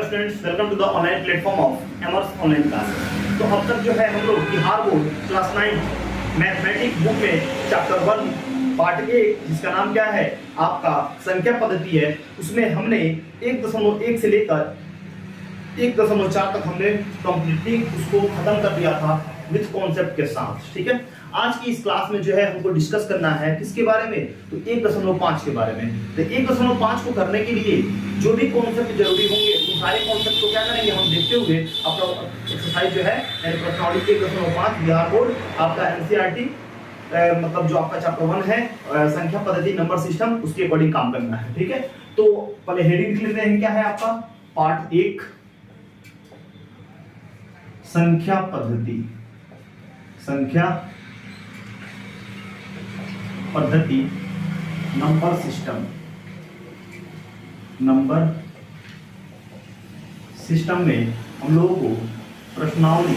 Students, welcome to the online platform of Emers online class. तो अब तक जो है हम लोग Bihar board class 9 mathematics book में चैप्टर 1 पार्ट 1 जिसका नाम क्या है आपका संख्या पद्धति है, उसमें हमने 1.1 से लेकर 1.4 तक हमने कंप्लीटली उसको खत्म कर दिया था विद कॉन्सेप्ट के साथ। ठीक है, आज की इस क्लास में जो है हमको डिस्कस करना है किसके बारे में, तो 1.5 के बारे में। तो 1.5 को करने के लिए जो भी कॉन्सेप्ट जरूरी होंगे उन सारे कॉन्सेप्ट को क्या करेंगे हम देखते हुए अपना एक्सरसाइज जो है यानी प्रश्नावली 1.5 बिहार बोर्ड आपका एनसीईआरटी मतलब जो आपका चैप्टर 1 है संख्या पद्धति नंबर सिस्टम, उसके अकॉर्डिंग काम करना है। ठीक है, तो पहले हेडिंग लिख लेते हैं, क्या है आपका पार्ट 1 संख्या पद्धति, संख्या पद्धति नंबर सिस्टम, नंबर सिस्टम में हम लोगों को प्रश्नावली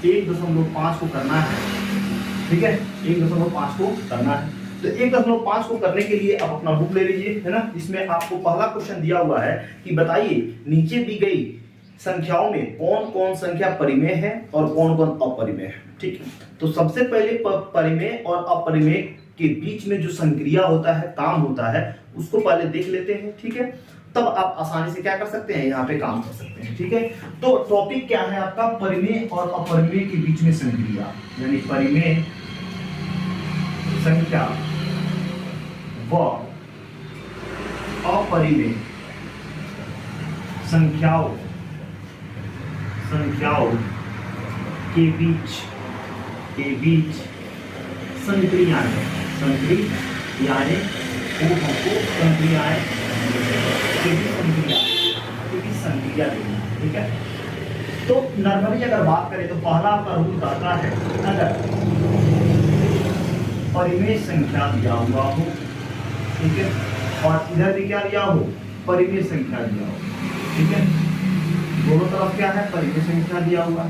1.5 को करना है। ठीक है, 1.5 को करना है। तो 1.5 को करने के लिए आप अपना बुक ले लीजिए, है ना। इसमें आपको पहला क्वेश्चन दिया हुआ है कि बताइए नीचे दी गई संख्याओं में कौन कौन संख्या परिमेय है और कौन कौन अपरिमेय है। ठीक है, तो सबसे पहले परिमेय और अपरिमेय के बीच में जो संक्रिया होता है, काम होता है, उसको पहले देख लेते हैं। ठीक है, तब आप आसानी से क्या कर सकते हैं, यहाँ पे काम कर सकते हैं। ठीक है, तो टॉपिक क्या है आपका, परिमेय और अपरिमेय के बीच में संक्रिया, यानी परिमेय संख्या व अपरिमेय संख्याओं के बीच संक्रियाएं वो हमको संक्रियाएं संक्रिया देनी है। ठीक है, तो नॉर्मली अगर बात करें तो पहला आपका रूल कहता है अगर परिमेय संख्या दिया हुआ हो, ठीक है, और इधर भी क्या दिया हो, परिमेय संख्या दिया हो। ठीक है, दोनों तरफ क्या है, परिमेय संख्या दिया हुआ।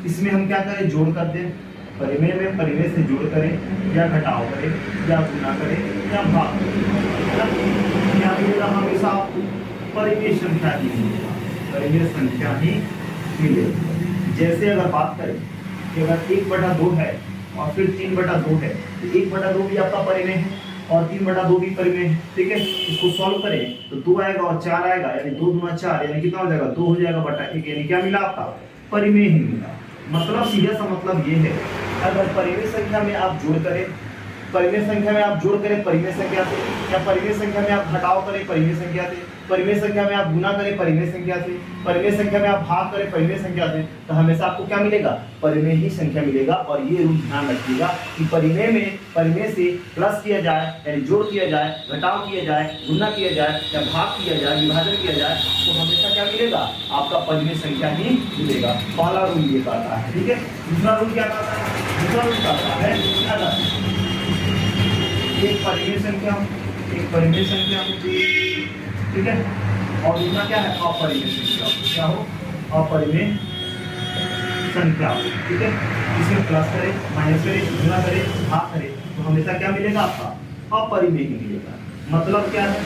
इसमें हम क्या करें, जोड़ कर दें, परिमेय में परिमेय से जोड़ करें या घटाव करें या गुना करें या भाग करें, या मिलेगा हमेशा आपको परिमेय संख्या ही मिलेगा, परिमेय संख्या ही मिलेगी। जैसे अगर बात करें कि अगर 1/2 है और फिर 3/2 है, तो 1/2 भी आपका परिमेय है और 3/2 भी परिमेय है। ठीक है, इसको सॉल्व करें तो 2 आएगा और 4 आएगा, यानी 2 दूना 4 यानी कितना हो जाएगा, 2 हो जाएगा बटा 1, यानी क्या मिला आपका, परिमेय ही मिला। मतलब सीधा सा मतलब ये है, अगर परिमेय संख्या में आप जोड़ करें, परिमेय संख्या में आप जोड़ करें परिमेय संख्या से, या परिमेय संख्या में आप घटाव करें परिमेय संख्या से, परिमेय संख्या में आप गुना करें परिमेय संख्या से, परिमेय संख्या में आप भाग करें परिमेय संख्या से, तो हमेशा आपको क्या मिलेगा, परिमेय ही संख्या मिलेगा। और ये रूल ध्यान रखिएगा कि परिमेय में परिमेय से प्लस किया जाए यानी जोड़ किया जाए, घटाव किया जाए, गुना किया जाए या भाग किया जाए, विभाजन किया जाए, तो हमेशा क्या मिलेगा, आपका परिमेय संख्या ही मिलेगा। पहला रूल ये कहता है। ठीक है, दूसरा रूल क्या कहता है, दूसरा रूल कहता है अगर एक परिमेय संख्या ठीक है, और दूसरा क्या है, अपरिमेय संख्या, क्या हो, अपरिमेय संख्या। ठीक है, इसमें प्लस करें, माइनस करें, गुना करें, भाग करें, तो हमेशा क्या मिलेगा, आपका अपरिमेय ही मिलेगा। मतलब क्या है,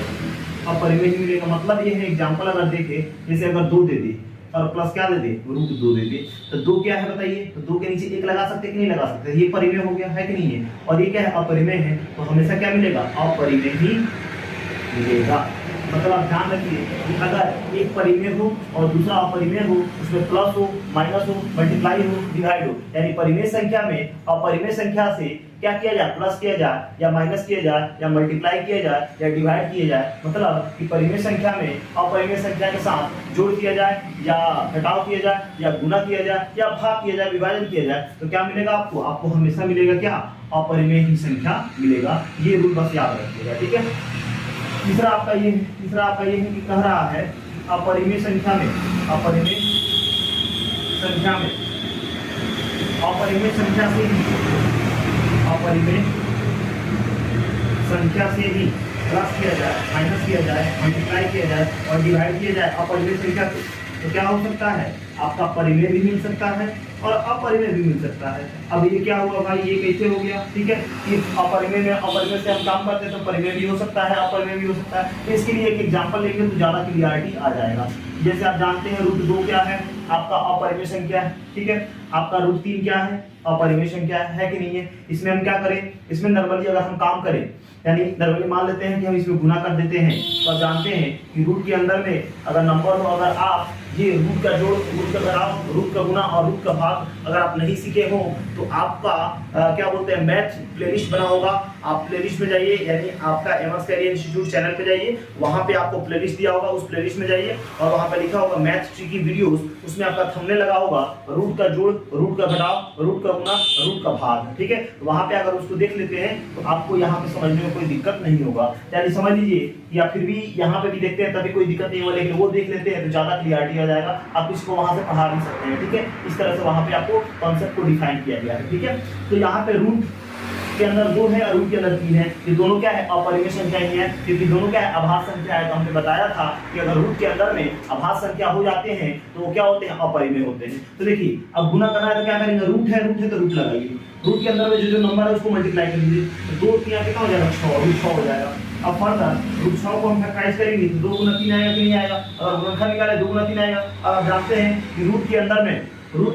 अपरिमेय ही मिलेगा। मतलब ये है, एग्जांपल अगर देखें, जैसे अगर 2 दे दे और प्लस क्या दे दे, √2 दे दे, तो 2 क्या है बताइए, तो 2 के नीचे 1 लगा सकते कि नहीं लगा सकते, ये परिमेय हो गया है कि नहीं है, और ये क्या है, अपरिमेय है, तो हमेशा क्या मिलेगा, अपरिमेय ही मिलेगा। मतलब आप ध्यान रखिए कि अगर एक परिमेय हो और दूसरा अपरिमेय हो, उसमें प्लस हो, माइनस हो, मल्टीप्लाई हो, डिवाइड हो, यानी परिमेय संख्या में अपरिमेय संख्या से क्या किया जाए, प्लस किया जाए या माइनस किया जाए या मल्टीप्लाई किया जाए या डिवाइड किया जाए। मतलब कि परिमेय संख्या में अपरिमेय संख्या के साथ जोड़ किया जाए या घटाव किया जाए या गुना किया जाए या भाग किया जाए, विभाजन किया जाए, तो क्या मिलेगा आपको, आपको हमेशा मिलेगा क्या, अपरिमेय ही संख्या मिलेगा। ये रूल बस याद रखिएगा। ठीक है, तीसरा आपका ये है कि कह रहा है अपरिमेय संख्या में अपरिमेय संख्या से ही प्लस किया जाए, माइनस किया जाए, मल्टीप्लाई किया जाए और डिवाइड किया जाए अपरिमेय संख्या से, तो क्या हो सकता है, आपका परिमेय भी मिल सकता है और अपरिमेय भी मिल सकता है। अब ये क्या हुआ भाई, ये कैसे हो गया, ठीक है, कि अपरिमेय से हम काम करते हैं तो परिमेय भी हो सकता है, अपरिमेय भी हो सकता है। तो इसके लिए एक एग्जांपल लेंगे तो ज्यादा क्लियरिटी आ जाएगा। जैसे आप जानते हैं √2 क्या है, आपका अपरिमेय संख्या है, ठीक है, आपका √3 क्या है, अपरिमेय संख्या है कि नहीं है। इसमें हम क्या करें, इसमें नॉर्मली अगर हम काम करें, यानी नॉर्मली मान लेते हैं कि हम इसमें गुना कर देते हैं, तो आप जानते हैं कि रूट के अंदर में अगर नंबर हो, अगर आप ये रूट का जोड़, रूट का घटाव, रूट का गुना और रूट का भाग अगर आप नहीं सीखे हो तो आपका क्या बोलते हैं मैथ प्लेलिस्ट बना होगा, आप प्लेलिस्ट में जाइए, यानी आपका एमएस कैरियर इंस्टीट्यूट चैनल पे जाइए, वहां पे आपको प्लेलिस्ट दिया होगा, उस प्लेलिस्ट में जाइए और वहां पे लिखा होगा मैथ ट्रिकी वीडियोस, उसमें आपका थंबनेल लगा होगा रूट का जोड़, रूट का घटाव, रूट का गुना, रूट का भाग, ठीक है। वहां पे अगर उसको देख लेते हैं तो आपको यहाँ पे समझने में कोई दिक्कत नहीं होगा, यानी समझ लीजिए, या फिर भी यहाँ पे भी देखते हैं तभी कोई दिक्कत नहीं होगा, लेकिन वो देख लेते हैं तो ज्यादा क्लियरिटी आ जाएगा, आप इसको वहां से पढ़ा भी सकते हैं, ठीक है। इस तरह से वहां पे आपको कॉन्सेप्ट को डिफाइन किया गया है, ठीक है। तो यहाँ पे रूट के अंदर 2 है और रूट के अंदर 3 है, ये दोनों क्या है, अपरिमेय संख्या ही है, क्योंकि दोनों क्या है, अभाज्य संख्या है। तो हमने बताया था कि अगर रूट के अंदर में अभाज्य संख्या हो जाते हैं तो वो क्या होते हैं, अपरिमेय होते हैं। तो देखिए अब गुना करना है तो क्या करेंगे, रूट है तो रूट लगाइए, रूट के अंदर में जो नंबर है उसको मल्टीप्लाई कर लीजिए, तो 2 3 कितना हो जाएगा, 6, रूट 6 हो जाएगा। अब फर्दर रूट 6 को हम फैक्टराइज करेंगे तो 2 गुना 3 आएगा कि नहीं आएगा, अगर गुणनखंड निकाले 2 गुना 3 आएगा। अब आप जानते हैं कि रूट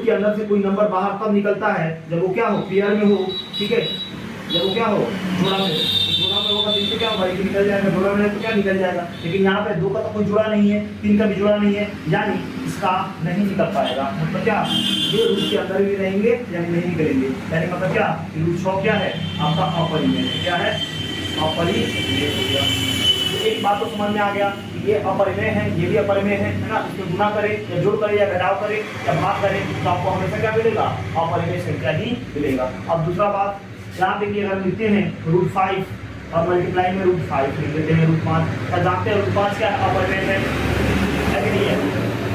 के अंदर से कोई नंबर बाहर तब निकलता है जब वो क्या हो, पेयर में हो, ठीक है, जब वो क्या हो, जोड़ा में होगा, तो इससे क्या होगा, ये निकल जाएगा, जोड़ा में तो क्या निकल जाएगा, लेकिन यहाँ पे 2 का तो कोई जुड़ा नहीं है, 3 का भी जुड़ा नहीं है, यानी इसका नहीं निकल पाएगा। मतलब क्या, ये रूट के अंदर भी रहेंगे यानी नहीं निकलेंगे, यानी मतलब क्या, रूट 6 क्या है, आपका अपरिमेय है, क्या है, अपरिमेय हो गया। तो एक बात तो समझ में आ गया, ये अपरिमेय है, ये भी अपरिमेय है ना, इसमें गुना करें या जोड़ करें या घटाव करें या भाग करें तो आपको हमेशा क्या मिलेगा, अपरिमेय संख्या ही मिलेगा। अब दूसरा बात यहाँ देखिए, अगर लिखते हैं √5 और मल्टीप्लाई में √5 लिख देते हैं √5, तो जानते हैं √5 क्या है, अपरिमेय है कि नहीं है,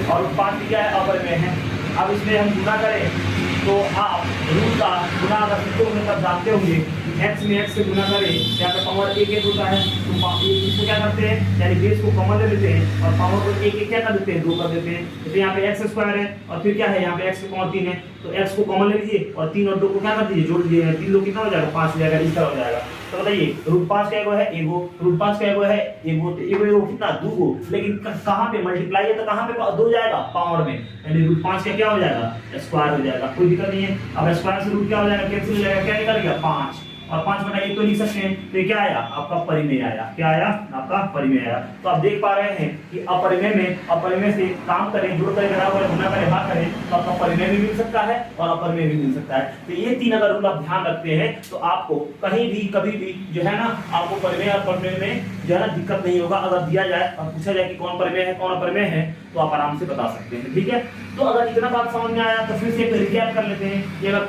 और √5 भी क्या है, अपरिमेय है। अब इसमें हम गुना करें तो आप रूट का गुना अगर सीखते होंगे तब जानते होंगे x में x से गुना करें, यहाँ पे पावर 1 होता है, तो इसको क्या करते हैं, यानी बेस को कॉमन ले लेते हैं और पावर को 1 क्या कर देते हैं, 2 कर देते हैं। तो यहाँ पे x² है और फिर क्या है, यहाँ पे x की पावर 3 है, तो x को कॉमन ले लीजिए और 3 और 2 को क्या कर दीजिए, जोड़ दीजिए, 3 2 कितना हो जाएगा, 5 हो जाएगा, इस तरह हो जाएगा। तो बताइए √5 का एगो है एगो, √5 का एगो है एगो, तो एगो कितना, 2 लेकिन कहाँ पे मल्टीप्लाई है तो कहाँ पे 2 जाएगा, पावर में, यानी √5 का क्या हो जाएगा, स्क्वायर हो जाएगा, कोई दिक्कत नहीं है। अब स्क्वायर से रूट क्या हो जाएगा, कैंसिल हो जाएगा, क्या निकल गया, 5 और 5/1 तो लिख सकते हैं, तो क्या आया, आपका परिमेय आया, क्या आया, आपका परिमेय आया। तो आप देख पा रहे हैं कि अपरिमेय से काम करें, जोड़ करें, घटाव करें, गुणा करें, भाग करें तो आपका परिमेय भी मिल सकता है और अपरिमेय भी मिल सकता है। तो ये 3 अगर रूल आप ध्यान रखते हैं तो आपको कहीं भी कभी भी जो है ना, आपको परिमेय और अपरिमेय में जो है ना दिक्कत नहीं होगा। अगर दिया जाए और पूछा जाए कि कौन परिमेय है कौन अपरिमेय है तो आप आराम से बता सकते हैं, ठीक है। तो अगर इतना बात समझ में आया तो फिर से एक रिकैप कर लेते हैं कि अगर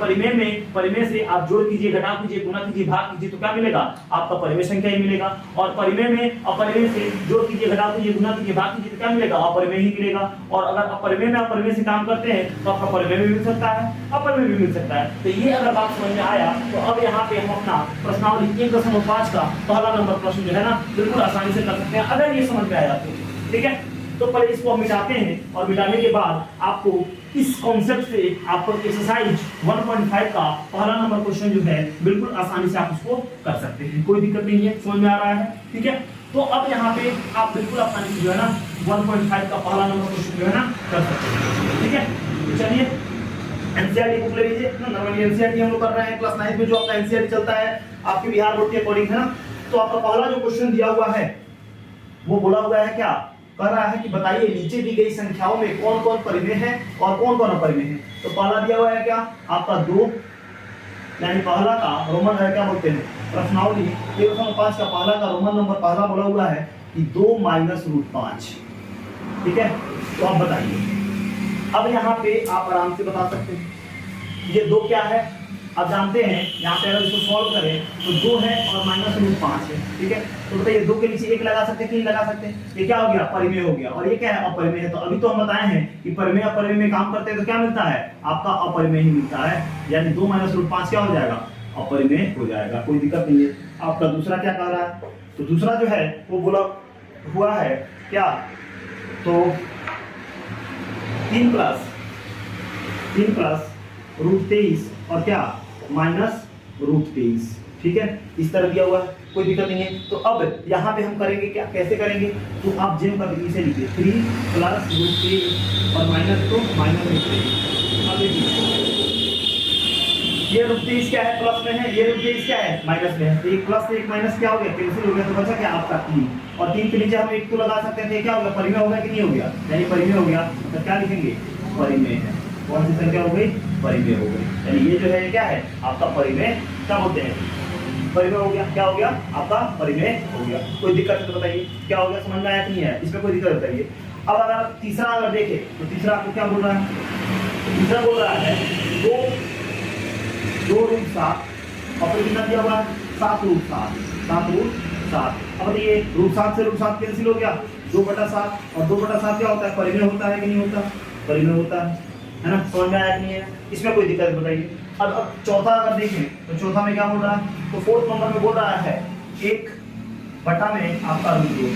परिमेय से आप जोड़ कीजिए, घटाव कीजिए, गुणा कीजिए, भाग कीजिए तो क्या मिलेगा, आपका परिमेय संख्या ही मिलेगा। और परिमेय में अपरिमेय से जोड़ कीजिए, घटाव कीजिए, गुणा कीजिए, भाग कीजिए तो क्या मिलेगा, अपरिमेय ही मिलेगा। और अगर अपरिमेय में अपरिमेय से काम करते हैं तो आपका परिमेय भी मिल सकता है, अपरिमेय भी मिल सकता है। तो ये अगर बात समझ में आया तो अब यहाँ पे हम अपना प्रश्नावली 1.5 का पहला नंबर प्रश्न जो है ना बिल्कुल आसानी से कर सकते हैं अगर ये समझ में आया तो, ठीक है। तो पहले इसको हम मिटाते हैं और मिटाने के बाद आपको इस कॉन्सेप्ट से आपको एक्सरसाइज 1.5 का पहला नंबर क्वेश्चन जो है बिल्कुल आसानी से आप उसको कर सकते हैं, कोई दिक्कत नहीं है, समझ में आ रहा है, ठीक है। तो अब यहाँ पे आप बिल्कुल आसानी से जो है ना 1.5 का पहला नंबर क्वेश्चन जो है ना कर सकते हैं, ठीक है। तो चलिए एनसीईआरटी बुक ले लीजिए ना, नॉर्मली एनसीईआरटी हम लोग कर रहे हैं क्लास 9 में, जो आपका एनसीईआरटी चलता है आपके बिहार बोर्ड के अकॉर्डिंग है ना। तो आपका पहला जो क्वेश्चन दिया हुआ है वो बोला हुआ है क्या, कह रहा है कि बताइए नीचे दी गई संख्याओं में कौन कौन परिमेय है और कौन कौन अपरिमेय है। तो पहला दिया हुआ है क्या, आपका 2, यानी पहला का रोमन है क्या बोलते हैं, प्रश्नावली 1.5 का पहला का रोमन नंबर पहला बोला हुआ है कि 2 - √5, ठीक है। तो आप बताइए, अब यहाँ पे आप आराम से बता सकते हैं ये 2 क्या है, आप जानते हैं यहाँ पे अगर इसको सॉल्व करें तो 2 है और -√5 है, ठीक है। तो बताइए 2 के नीचे 1 लगा सकते हैं कि नहीं लगा सकते, ये क्या हो गया, परिमेय हो गया। और ये क्या है, अपरिमेय है। तो अभी तो हम बताए हैं कि परिमेय अपरिमेय में काम करते हैं तो क्या मिलता है, आपका अपरिमेय ही मिलता है, यानी 2 - √5 क्या हो जाएगा, अपरिमेय हो जाएगा, कोई दिक्कत नहीं है। आपका दूसरा क्या कह रहा है, तो दूसरा जो है वो बोला हुआ है क्या, तो 3 + 3 प्लस √23 और क्या माइनस √23, ठीक है, इस तरह दिया हुआ है, कोई दिक्कत नहीं है। तो अब यहाँ पे हम करेंगे क्या, कैसे करेंगे, तो आप जेम का इसे लिखिए 3 प्लस √23 और माइनस तो माइनस √23। अब देखिए ये √23 क्या है, प्लस में है, ये √23 क्या है, माइनस में है, तो एक प्लस से एक माइनस क्या हो गया, कैंसिल हो गया, तो बचा क्या आपका 3, और 3 के नीचे हम 1 तो लगा सकते थे, क्या हो गया, परिमेय हो गया कि नहीं हो गया, यानी परिमेय हो गया, तो क्या लिखेंगे, परिमेय है। कौन सी संख्या हो गई, परिमेय हो गई, यानी ये जो है क्या है आपका परिमेय, क्या बोलते हैं, परिमेय हो गया, क्या हो गया आपका परिमेय हो गया। कोई दिक्कत है तो बताइए क्या हो गया, समझ में आया कि नहीं है, इसमें कोई दिक्कत बताइए। अब अगर तीसरा अगर देखें तो तीसरा आपको क्या बोल रहा है, तीसरा बोल रहा है 2√7 और फिर कितना दिया हुआ है 7√7, 7√7। अब ये √7 से √7 कैंसिल हो गया, 2/7 और 2/7 क्या होता है, परिमेय होता है कि नहीं होता, परिमेय होता है ना, समझ में आया कि नहीं है, इसमें कोई दिक्कत बताइए। अब चौथा अगर देखें तो चौथा में क्या बोल रहा है, तो 4th नंबर में बोल रहा है 1/में आपका √2।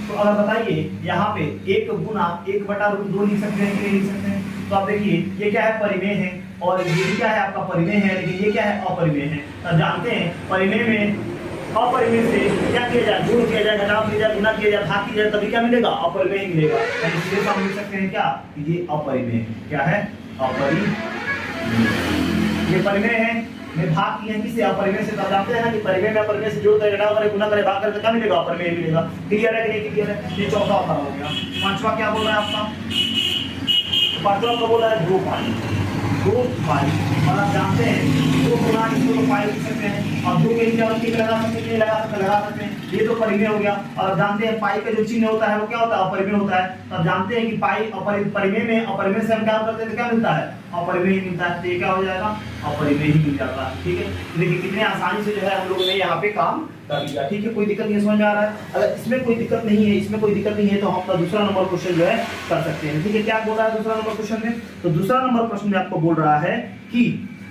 तो अगर बताइए यहाँ पे 1 गुना 1/√2 लिख सकते हैं कि नहीं लिख सकते हैं, तो आप देखिए ये क्या है, परिमेय है, और ये भी क्या है आपका परिमेय है, लेकिन ये क्या है, अपरिमेय है। तो जानते हैं परिमेय में अपरिमेय से क्या किया जाए, गुण किया जाए, घटाव किया जाए, गुना किया जाए, भाग किया जाए, तभी क्या मिलेगा, अपरिमेय ही मिलेगा। इसलिए हम लिख सकते हैं क्या, ये अपरिमेय, क्या है, अपरिमेय। ये परिमेय है, में भाग किए हैं किससे, अपरिमेय से। तो जानते हैं ना कि परिमेय में अपरिमेय से जोड़ करे, घटाव करे, गुना करे, भाग करे, तो क्या मिलेगा, अपरिमेय मिलेगा। क्लियर है कि नहीं क्लियर है, ये चौथा उत्तर हो गया। पांचवा क्या बोल रहा है आपका, पांचवा का बोल रहा है 2π, और आप जानते हैं 2 गुना इसको तो पाई लिख सकते हैं, और 2 के नीचे और टिक लगा सकते हैं, लगा सकते हैं, ये तो परिमेय हो गया। और आप जानते हैं पाई का जो चिन्ह होता है वो क्या होता है, अपरिमेय होता है। तो आप जानते हैं कि पाई परिमेय में, अपरिमेय से हम क्या करते हैं तो क्या मिलता है, अपरिमेय ही मिलता है, तो ये क्या हो जाएगा, अपरिमेय ही मिल जाता है। ठीक है, देखिए कितने आसानी से जो है हम लोगों ने यहाँ पे काम कर लिया। ठीक है, कोई दिक्कत नहीं समझ में आ रहा है। अगर इसमें कोई दिक्कत नहीं है, इसमें कोई दिक्कत नहीं है, तो हम अपना दूसरा नंबर क्वेश्चन जो है कर सकते हैं। ठीक है, क्या बोल रहा है दूसरा नंबर क्वेश्चन में, तो दूसरा नंबर प्रश्न में आपको बोल रहा है कि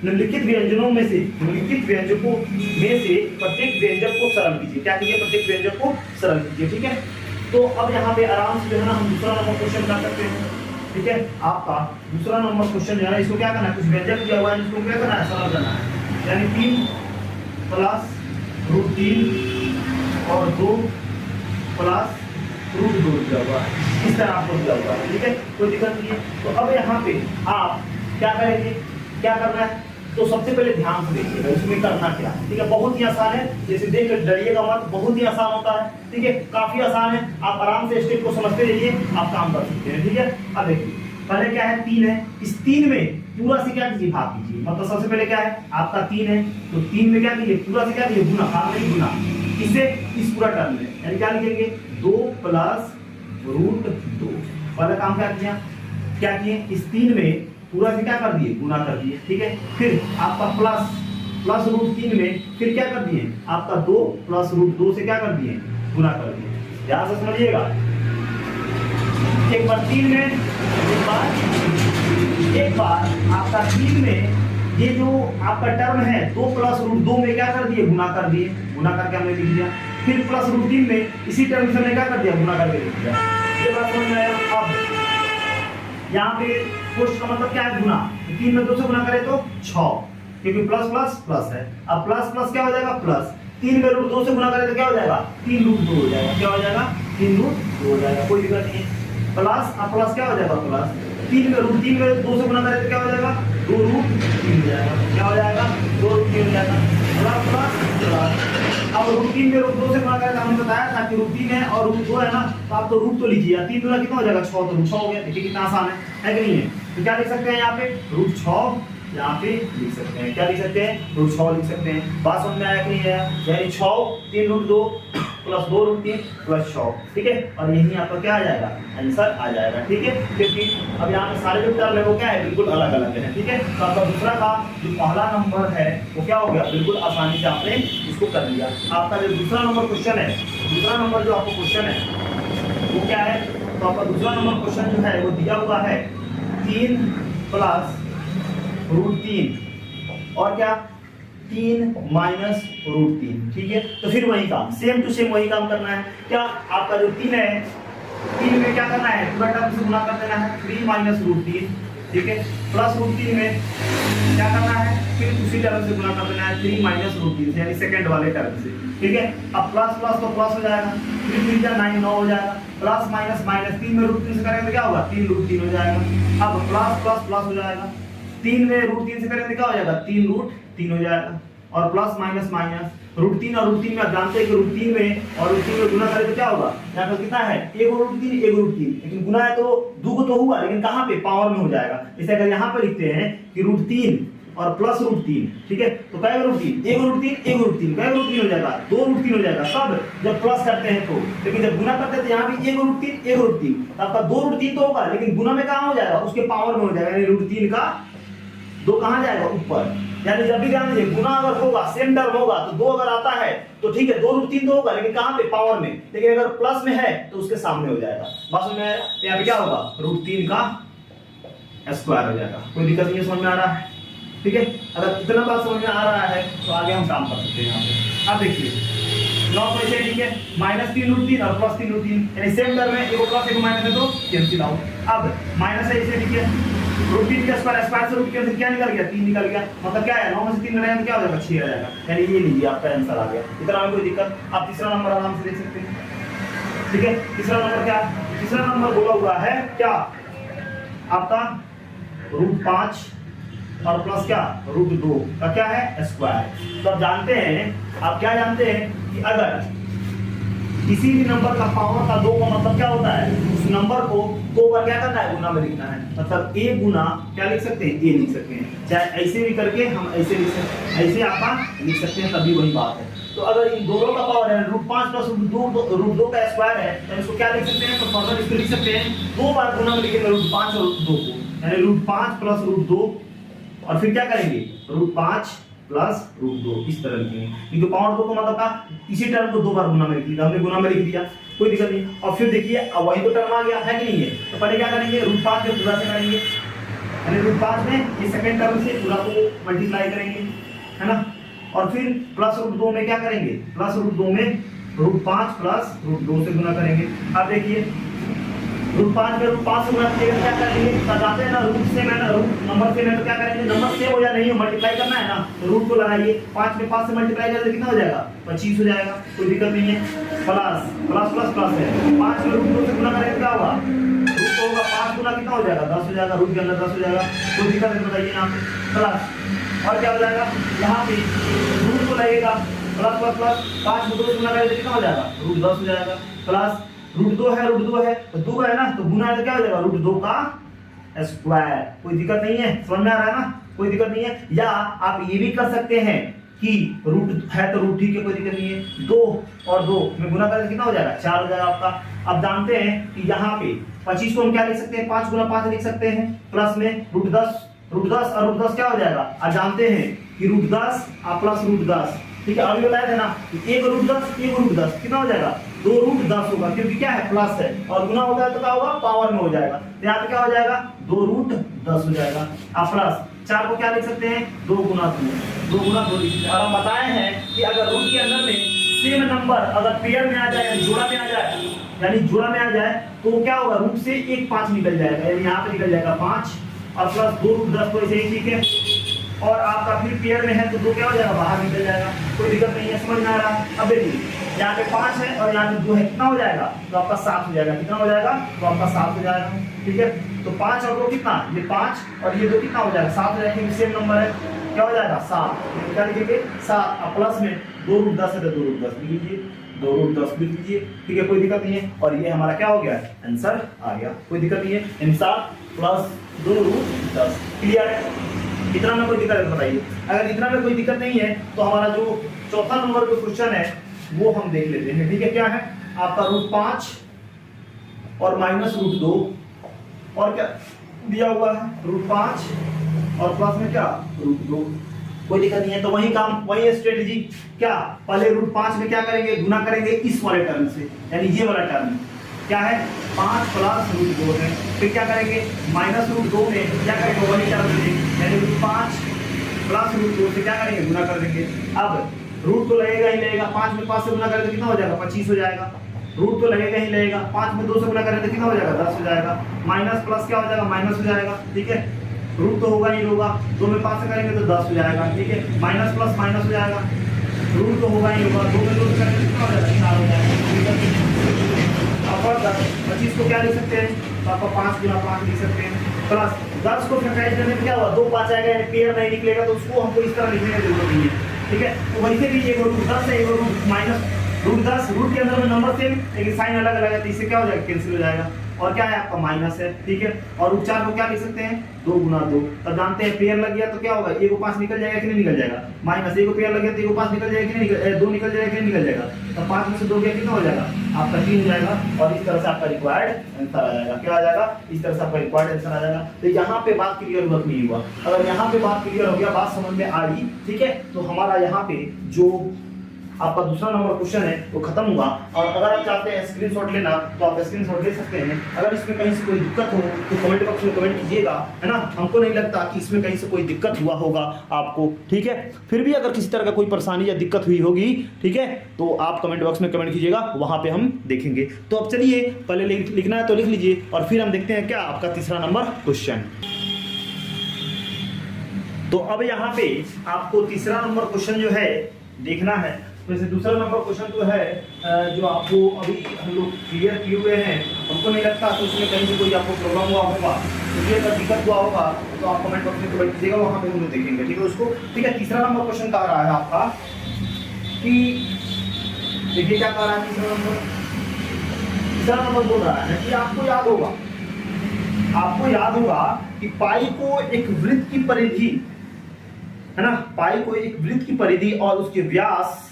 निम्नलिखित व्यंजनों में से, निम्नलिखित व्यंजकों में से प्रत्येक व्यंजक को सरल कीजिए। क्या कीजिए, प्रत्येक व्यंजक को सरल कीजिए। ठीक है, तो अब यहाँ पे आराम से जो है ना हम दूसरा नंबर क्वेश्चन कर सकते हैं। ठीक है, आपका दूसरा नंबर क्वेश्चन जो है इसको क्या करना है, कुछ व्यंजक दिया हुआ है, इसको क्या करना है, सरल करना है। यानी 3 प्लस √3 और 2 प्लस √2 दिया हुआ है, इस तरह आपको दिया हुआ है। ठीक है, कोई दिक्कत नहीं है। तो अब यहाँ पे आप क्या करेंगे, क्या करना है, तो सबसे पहले ध्यान से देखिएगा इसमें करना क्या है। ठीक है, बहुत ही आसान है, जैसे देख डरिएगा मत, बहुत ही आसान होता है। ठीक है, काफी आसान है, आप आराम से स्टेप को समझते रहिए, आप काम कर सकते हैं। ठीक है, अब देखिए पहले क्या है, 3 है, इस 3 में पूरा से क्या कीजिए, भाग कीजिए। मतलब सबसे पहले क्या है आपका 3 है, तो 3 में क्या कीजिए, पूरा से क्या कीजिए, गुना, भाग नहीं गुना, इससे इस पूरा टर्म में, यानी क्या लिखेंगे 2 प्लस √2। पहला काम क्या किया, क्या किए, इस 3 में पूरा से क्या कर दिए, गुना कर दिए। ठीक है, फिर आपका प्लस √3 में फिर क्या कर दिए, आपका 2 प्लस √2 से क्या कर दिए, गुना कर दिए। ध्यान से समझिएगा, एक बार 3 में, एक बार आपका 3 में ये जो आपका टर्म है 2 प्लस √2 में क्या कर दिए, गुना कर दिए, गुना करके हमने लिख दिया। फिर प्लस √3 में इसी टर्म से हमने क्या कर दिया, गुना करके लिख दिया। ये बात समझ में आया। अब यहाँ पे कोष्ठ का मतलब क्या है, गुना, 3 में 2 से गुना करें तो 6, क्योंकि प्लस प्लस प्लस है। अब प्लस प्लस क्या हो जाएगा, प्लस, 3 में √2 से गुना करें तो क्या हो जाएगा, 3 √2 हो जाएगा। क्या हो जाएगा, 3 √2 हो जाएगा, कोई दिक्कत नहीं है। प्लस, अब प्लस क्या हो जाएगा, प्लस 3 में √3 में 2 से गुना करें तो क्या हो जाएगा, 2√3 हो जाएगा। क्या हो जाएगा, 2√3 हो जाएगा, प्लस प्लस प्लस। अब √3 में √2 से गुणा करें तो हमने बताया था कि √3 है और √2 है ना, तो आप तो रूट तो लीजिए, 3 दूना कितना हो जाएगा, 6, तो √6 हो गया। देखिए कितना आसान है कि नहीं है। तो क्या लिख सकते हैं यहाँ पे, √6 यहाँ पे लिख सकते हैं। क्या लिख सकते हैं, √6 लिख सकते हैं। बात समझ में आया कि नहीं है, यानी 6 3 √2 प्लस 2 √3 प्लस 6। ठीक है, और यही आपका क्या आ जाएगा, आंसर आ जाएगा। ठीक है, क्योंकि अब यहाँ पे सारे जो टर्म है वो क्या है, बिल्कुल अलग अलग है। ठीक है, तो आपका दूसरा का जो पहला नंबर है वो क्या हो गया, बिल्कुल आसानी से आपने इसको कर लिया। आपका जो दूसरा नंबर क्वेश्चन है, दूसरा नंबर जो आपको क्वेश्चन है वो क्या है, तो आपका दूसरा नंबर क्वेश्चन जो है वो दिया हुआ है 3 प्लस √3 और क्या 3 माइनस √3। ठीक है, तो फिर वही काम, सेम टू सेम वही काम करना है। क्या आपका जो 3 है, 3 में क्या करना है, पूरा टर्म से गुना कर देना है, 3 माइनस √3 ठीक है। प्लस रूट 3 में क्या करना है, फिर उसी टर्म से गुना कर देना है 3 माइनस रूट 3 से, यानी सेकंड वाले टर्म से, ठीक है। अब प्लस प्लस तो प्लस हो जाएगा, 3 3 9 9 हो जाएगा, प्लस माइनस माइनस, 3 में रूट 3 से करेंगे तो क्या होगा, 3 रूट 3 हो जाएगा। अब प्लस प्लस प्लस हो जाएगा, 3 में रूट 3 से करेंगे तो क्या हो जाएगा, 3 रूट 3 हो जाएगा, और प्लस माइनस माइनस, रूट 3 और रूट 3 में आप जानते हैं कि रूट 3 में और रूट 3 में गुना करें तो क्या होगा, यहाँ पर कितना है, एक रूट 3 एक रूट 3, लेकिन गुना है तो दो को तो हुआ, लेकिन कहाँ पे, पावर में हो जाएगा। इसे अगर यहाँ पे लिखते हैं कि रूट 3 और प्लस रूट 3, ठीक है, तो क्या रूट 3 एक रूट 3 एक रूट 3, क्या रूट 3 हो जाएगा, 2 रूट 3 हो जाएगा सब जब प्लस करते हैं तो, लेकिन जब गुना करते हैं तो यहाँ भी एक रूट 3 एक रूट 3, तो आपका 2 रूट 3 तो होगा, लेकिन गुना में कहाँ हो जाएगा, उसके पावर में हो जाएगा, यानी रूट 3 का 2 कहाँ जाएगा, ऊपर। यानी जब भी ध्यान दीजिए गुना अगर होगा सेम टर्म होगा तो 2 अगर आता है तो ठीक है, 2 रूट 3 तो होगा, लेकिन कहाँ पे, पावर में, लेकिन अगर प्लस में है तो उसके सामने हो जाएगा। बस में यहाँ पे क्या होगा, रूट 3 का स्क्वायर हो जाएगा। कोई दिक्कत नहीं है, समझ में आ रहा है, ठीक है। अगर इतना बात समझ में आ रहा है तो आगे हम काम कर सकते हैं यहाँ पे। अब देखिए लॉग कैसे, ठीक है, माइनस 3 रूट 3 और प्लस 3 रूट 3, यानी सेम टर्म है, एक प्लस एक माइनस है तो कैंसिल आउट। अब माइनस है इसे, ठीक है, रूट 3 का स्क्वायर, स्क्वायर से रूट कैंसिल, क्या निकल गया, 3 निकल गया, मतलब क्या है, 9 में से 3 घटाएंगे तो क्या हो जाएगा, 6 आ जाएगा, यानी ये लीजिए आपका आंसर आ गया। इतना में कोई दिक्कत। आप तीसरा नंबर आराम से देख सकते हैं, ठीक है। तीसरा नंबर क्या, तीसरा नंबर बोला हुआ है क्या आपका, रूट 5 और प्लस क्या, रूट 2 का क्या है, स्क्वायर। तो आप जानते हैं, आप क्या जानते हैं कि अगर किसी भी नंबर का पावर का 2 का मतलब क्या होता है, उस नंबर को 2 बार क्या करना है, गुना में लिखना है, मतलब a गुना क्या लिख सकते हैं, a लिख सकते हैं, चाहे ऐसे भी करके हम ऐसे लिख सकते हैं, ऐसे आपका लिख सकते हैं, तभी वही बात है। तो अगर इन दोनों का पावर है रूट 5 प्लस रूट 2 का स्क्वायर है, तो इसको क्या लिख सकते हैं, तो फर्दर इसको लिख सकते हैं 2 बार गुना में लिखेंगे रूट 5 और रूट 2 को, यानी रूट 5 प्लस रूट 2, और फिर क्या करेंगे, रूट 5 प्लस रूट 2, इस तरह लिखेंगे, क्योंकि पावर 2 का मतलब का इसी टर्म को 2 बार गुना में लिख दिया, हमने गुना में लिख दिया, कोई दिक्कत नहीं। और फिर देखिए अब वही तो टर्म आ गया है कि नहीं है, तो पहले क्या करेंगे, रूट 5 के पूरा से करेंगे, यानी रूट 5 में ये सेकंड टर्म से पूरा को मल्टीप्लाई करेंगे, है ना, और फिर प्लस रूट 2 में क्या करेंगे, प्लस रूट 2 में रूट 5 प्लस रूट 2 से गुना करेंगे। अब देखिए रूट 5 में रूट 5 से गुना किया क्या करेंगे, बताते हैं ना, रूट से मैं ना रूट नंबर से मैं तो क्या करेंगे, नंबर सेम हो या नहीं हो, मल्टीप्लाई करना है ना, तो रूट को लगाइए, 5 में 5 से मल्टीप्लाई करें तो कितना हो जाएगा, 25 हो जाएगा, कोई दिक्कत नहीं है। प्लस प्लस प्लस प्लस है, 5 में रूट 2 से गुना करेंगे क्या होगा, रूट तो होगा 5 गुना कितना हो जाएगा, 10 हो जाएगा, रूट के अंदर 10 हो जाएगा, कोई दिक्कत नहीं, बताइए यहाँ पे प्लस, और क्या हो जाएगा, यहाँ पे रूट को लगेगा, प्लस प्लस प्लस 5 में 2 से गुना करेंगे कितना हो जाएगा, रूट 10 हो जाएगा, प्लस रूट 2 है, रूट 2 है तो 2 है ना, तो गुना है तो क्या हो जाएगा, रूट 2 का स्क्वायर। कोई दिक्कत नहीं है, समझ में आ रहा है ना, कोई दिक्कत नहीं है। या आप ये भी कर सकते हैं कि रूट है तो रूट, ठीक है, कोई दिक्कत नहीं है, 2 और 2 में गुना करें कितना हो जाएगा, 4 हो जाएगा आपका। अब जानते हैं कि यहाँ पे 25 को हम क्या लिख सकते हैं, 5 गुना 5 लिख सकते हैं, प्लस में रूट 10 और रूट 10 क्या हो जाएगा, अब जानते हैं कि रूट 10 और प्लस रूट 10, ठीक है, अभी बताया था ना, एक रूट 10 एक रूट 10 कितना हो जाएगा, 2 रूट 10 होगा, क्योंकि क्या है, प्लस है, और गुना होता है तो क्या होगा, पावर में हो जाएगा, तो यहाँ पे क्या हो जाएगा, 2 रूट 10 हो जाएगा। अब प्लस 4 को क्या लिख सकते हैं, 2 गुना 2 लिख सकते हैं। और हम बताए हैं कि अगर रूट के अंदर में सेम नंबर अगर पेयर में आ जाए, जोड़ा में आ जाए, यानी जोड़ा में आ जाए, तो क्या होगा, रूट से एक 5 निकल जाएगा, यानी यहाँ पे निकल जाएगा 5 और प्लस 2 रूट 10 को ऐसे ही, ठीक है, और आपका फिर पेयर में है तो 2 क्या हो जाएगा, बाहर निकल जाएगा, कोई दिक्कत नहीं है, समझ में आ रहा है। अब देखिए यहाँ पे 5 है और यहाँ पे 2 है, कितना हो जाएगा, तो आपका 7 हो जाएगा, कितना हो जाएगा, तो आपका 7 हो जाएगा, ठीक है। तो 5 और 2 कितना, ये 5 और ये 2 कितना हो जाएगा, 7 हो जाएगा, सेम नंबर है, क्या हो जाएगा, 7, क्या लिखेंगे 7, और प्लस में 2 रूट 10 है तो 2 रूट 10 लिख लीजिए, 2 रूट 10 लिख लीजिए, ठीक है, कोई दिक्कत नहीं है। और ये हमारा क्या हो गया, आंसर आ गया, कोई दिक्कत नहीं है, 7 प्लस 2 रूट 10, क्लियर है। इतना में कोई दिक्कत है बताइए, अगर इतना में कोई दिक्कत नहीं है तो हमारा जो चौथा नंबर का क्वेश्चन है वो हम देख लेते हैं, ठीक है। क्या है आपका, रूट 5 और माइनस रूट 2, और क्या दिया हुआ है, रूट 5 और प्लस में क्या, रूट 2, कोई दिक्कत नहीं है। तो वही काम, वही स्ट्रेटजी, क्या पहले रूट 5 में क्या करेंगे, गुना करेंगे इस वाले टर्म से, यानी ये वाला टर्म क्या है, 5 प्लस रूट 2 है, फिर क्या करेंगे, माइनस रूट 2 में क्या करेंगे, वही टर्म से, यानी रूट 5 प्लस रूट 2 से क्या करेंगे, गुना कर देंगे। अब रूट तो लगेगा ही लगेगा, 5 में 5 से गुना करें तो कितना हो जाएगा, 25 हो जाएगा, रूट तो लगेगा ही लगेगा, 5 में 2 से गुना करें तो कितना हो जाएगा 10 हो जाएगा, माइनस प्लस क्या हो जाएगा माइनस हो जाएगा, ठीक है, रूट तो होगा नहीं होगा, 2 में 5 से करेंगे तो 10 हो जाएगा, ठीक है, माइनस प्लस माइनस हो जाएगा, रूट तो होगा नहीं होगा, 2 में 2 से करेंगे कितना हो जाएगा 4 हो जाएगा। अब 25 को क्या लिख सकते हैं, तो आपको 5 गुना 5 लिख सकते हैं, प्लस 10 को फैक्टराइज करने में क्या हुआ 2 5 आएगा, पेयर नहीं निकलेगा तो उसको हमको इस तरह लिखने की जरूरत नहीं है, ठीक है। तो वैसे भी एक रूट 10 है, एक रूट माइनस रूट 10, रूट के अंदर में नंबर सेम लेकिन साइन अलग अलग है, तो इससे क्या हो जाएगा कैंसिल हो जाएगा, और क्या है आपका माइनस है, ठीक है। और रूट 4 को क्या लिख सकते हैं 2 गुना 2, तब जानते हैं पेयर लग गया तो क्या होगा 1 को 5 निकल जाएगा कि नहीं निकल जाएगा, माइनस 1 को पेयर लग गया तो 1 को 5 निकल जाएगा कि नहीं निकल 2 निकल जाएगा कि नहीं निकल जाएगा, तो 5 में से 2 गया कितना हो जाएगा आपका 3 हो जाएगा, और इस तरह से आपका रिक्वायर्ड आंसर आ जाएगा, क्या आ जाएगा इस तरह से आपका रिक्वायर्ड आंसर आ जाएगा। तो यहाँ पे बात क्लियर हुआ नहीं हुआ, अगर यहाँ पे बात क्लियर हो गया, बात समझ में आ गई, ठीक है, तो हमारा यहाँ पे जो आपका दूसरा नंबर क्वेश्चन है वो खत्म हुआ। और अगर आप चाहते हैं स्क्रीनशॉट लेना तो आप स्क्रीनशॉट ले सकते हैं, अगर इसमें कहीं से कोई दिक्कत हो तो कमेंट बॉक्स में कमेंट कीजिएगा, है ना, हमको नहीं लगता कि इसमें कहीं से कोई दिक्कत हुआ होगा आपको, ठीक है। फिर भी अगर किसी तरह का कोई परेशानी या दिक्कत हुई होगी, ठीक है, तो आप कमेंट बॉक्स में कमेंट कीजिएगा, वहां पे हम देखेंगे। तो अब चलिए पहले लिखना है तो लिख लीजिए, और फिर हम देखते हैं क्या आपका तीसरा नंबर क्वेश्चन। तो अब यहाँ पे आपको तीसरा नंबर क्वेश्चन जो है देखना है। वैसे दूसरा नंबर क्वेश्चन तो है जो आपको अभी हम लोग क्लियर किए हुए हैं, हमको नहीं लगता तो उसमें कहीं से कोई आपको प्रॉब्लम हुआ होगा, तो अगर दिक्कत हुआ होगा तो आप कमेंट बॉक्स में कमेंट कीजिएगा, वहाँ पे हम लोग देखेंगे, ठीक है उसको, ठीक है। तीसरा नंबर क्वेश्चन कह रहा है आपका कि देखिए क्या कह रहा है तीसरा नंबर बोल रहा है कि आपको याद होगा कि पाई को एक वृत्त की परिधि, है ना, पाई को एक वृत्त की परिधि और उसके व्यास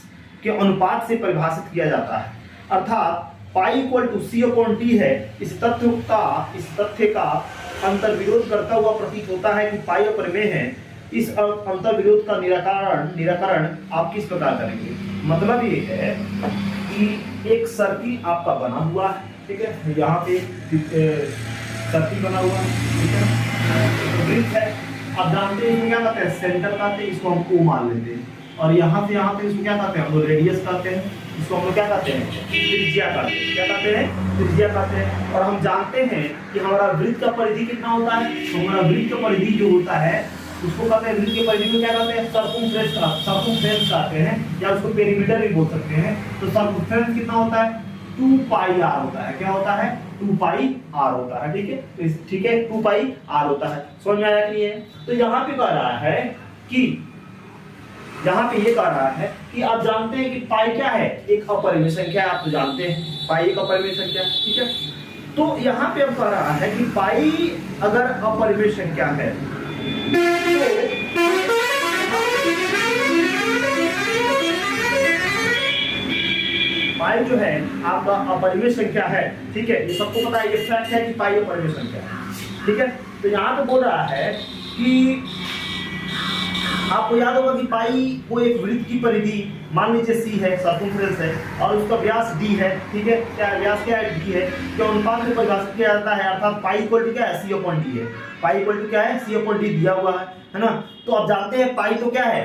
के अनुपात से परिभाषित किया जाता है, अर्थात pi equal to C upon T है। इस तथ्य का अंतर्विरोध करता हुआ प्रतीत होता है कि पाई अपरिमेय है। इस अंतर्विरोध का निराकरण आप किस प्रकार करेंगे। मतलब ये है कि एक सर्किल आपका बना हुआ है, ठीक है, यहाँ पे सर्किल बना हुआ है, ठीक है, वृत्त है, आप जानते हैं क्या कहते हैं सेंटर कहते हैं, इसको हम ओ मान लेते हैं, और यहाँ से यहाँ पे इसको क्या कहते हैं हम लोग रेडियस कहते हैं, इसको हम लोग क्या कहते हैं त्रिज्या कहते हैं, क्या कहते हैं त्रिज्या कहते हैं। और हम जानते हैं कि हमारा वृत्त का परिधि कितना होता है, हमारा वृत्त का परिधि जो होता है उसको कहते हैं, वृत्त के परिधि को क्या कहते हैं सर्कमफ्रेंस कहते हैं, या उसको पेरीमीटर भी बोल सकते हैं। तो सर्कमफ्रेंस कितना होता है 2 पाई आर होता है, क्या होता है 2 पाई आर होता है, ठीक है, ठीक है 2 पाई आर होता है। समझ में आया कि नहीं है। तो यहाँ पे कह रहा है कि यहाँ पे ये कह रहा है कि आप जानते हैं कि पाई क्या है एक अपरिमेय संख्या है, आप तो जानते हैं पाई एक अपरिमेय संख्या, ठीक है। तो यहाँ पे अब कह रहा है कि पाई अगर अपरिमेय संख्या है पाई जो है आपका अपरिमेय संख्या है, ठीक है, ये सबको पता है, ये फैक्ट है कि पाई अपरिमेय संख्या है, ठीक है। तो यहाँ पे बोल रहा है कि आपको याद होगा कि पाई को एक वृत्त की परिधि मान लीजिए सी है, सर्कमफ्रेंस है, और उसका व्यास डी है, ठीक है, क्या व्यास क्या है डी है, जो अनुपात में परिभाषित किया जाता है, अर्थात पाई इक्वल टू क्या है सी अपॉन डी है, पाई इक्वल टू क्या है सी अपॉन डी दिया हुआ है ना। तो आप जानते हैं पाई तो क्या है,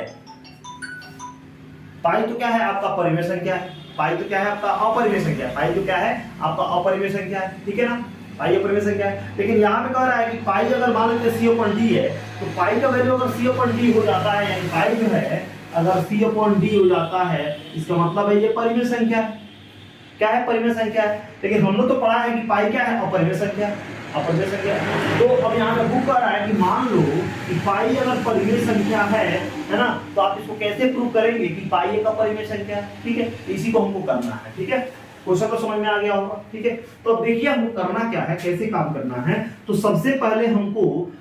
पाई तो क्या है आपका परिमेय संख्या है, पाई तो क्या है आपका अपरिमेय संख्या है, पाई तो क्या है आपका अपरिमेय संख्या है, ठीक है ना, पाई अपरिमेय संख्या है। लेकिन यहाँ पे कह रहा है कि पाई अगर मान लेते सी अपॉन डी है, तो पाई का वैल्यू अगर सी अपॉन डी हो जाता है, यानी पाई जो है अगर सी अपॉन डी हो जाता है, इसका मतलब है ये परिमेय संख्या है, क्या है परिमेय संख्या है। लेकिन हम लोग तो पढ़ा है कि पाई क्या है अपरिमेय संख्या, अपरिमेय संख्या। तो अब यहाँ पे बुक कर रहा है कि मान लो कि पाई अगर परिमेय संख्या है ना, तो आप इसको कैसे प्रूव करेंगे कि पाई एक अपरिमेय संख्या है, ठीक है, इसी को हमको करना है, ठीक है। क्वेश्चन तो समझ में आ गया होगा, ठीक है। तो अब देखिए हमको करना क्या है, कैसे काम करना है। तो सबसे पहले हम तो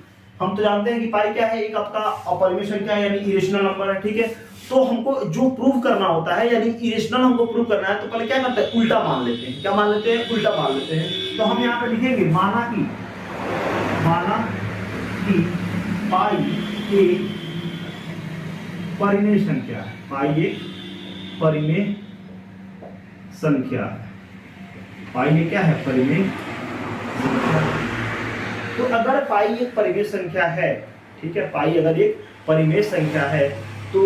जानते हैं कि पाई क्या है एक आपका अपरिमेय संख्या है, यानी इरेशनल नंबर है, ठीक है। तो हमको जो प्रूव करना होता है, यानी इरेशनल हमको प्रूव करना है, तो पहले क्या करते हैं उल्टा मान लेते हैं, क्या मान लेते हैं उल्टा मान लेते हैं। तो हम यहाँ पे लिखेंगे माना कि पाई एक परिमेय संख्या है, पाई एक परिमेय संख्या, पाई ये क्या है परिमेय संख्या। तो अगर पाई एक परिमेय संख्या है, ठीक है, पाई अगर एक परिमेय संख्या है तो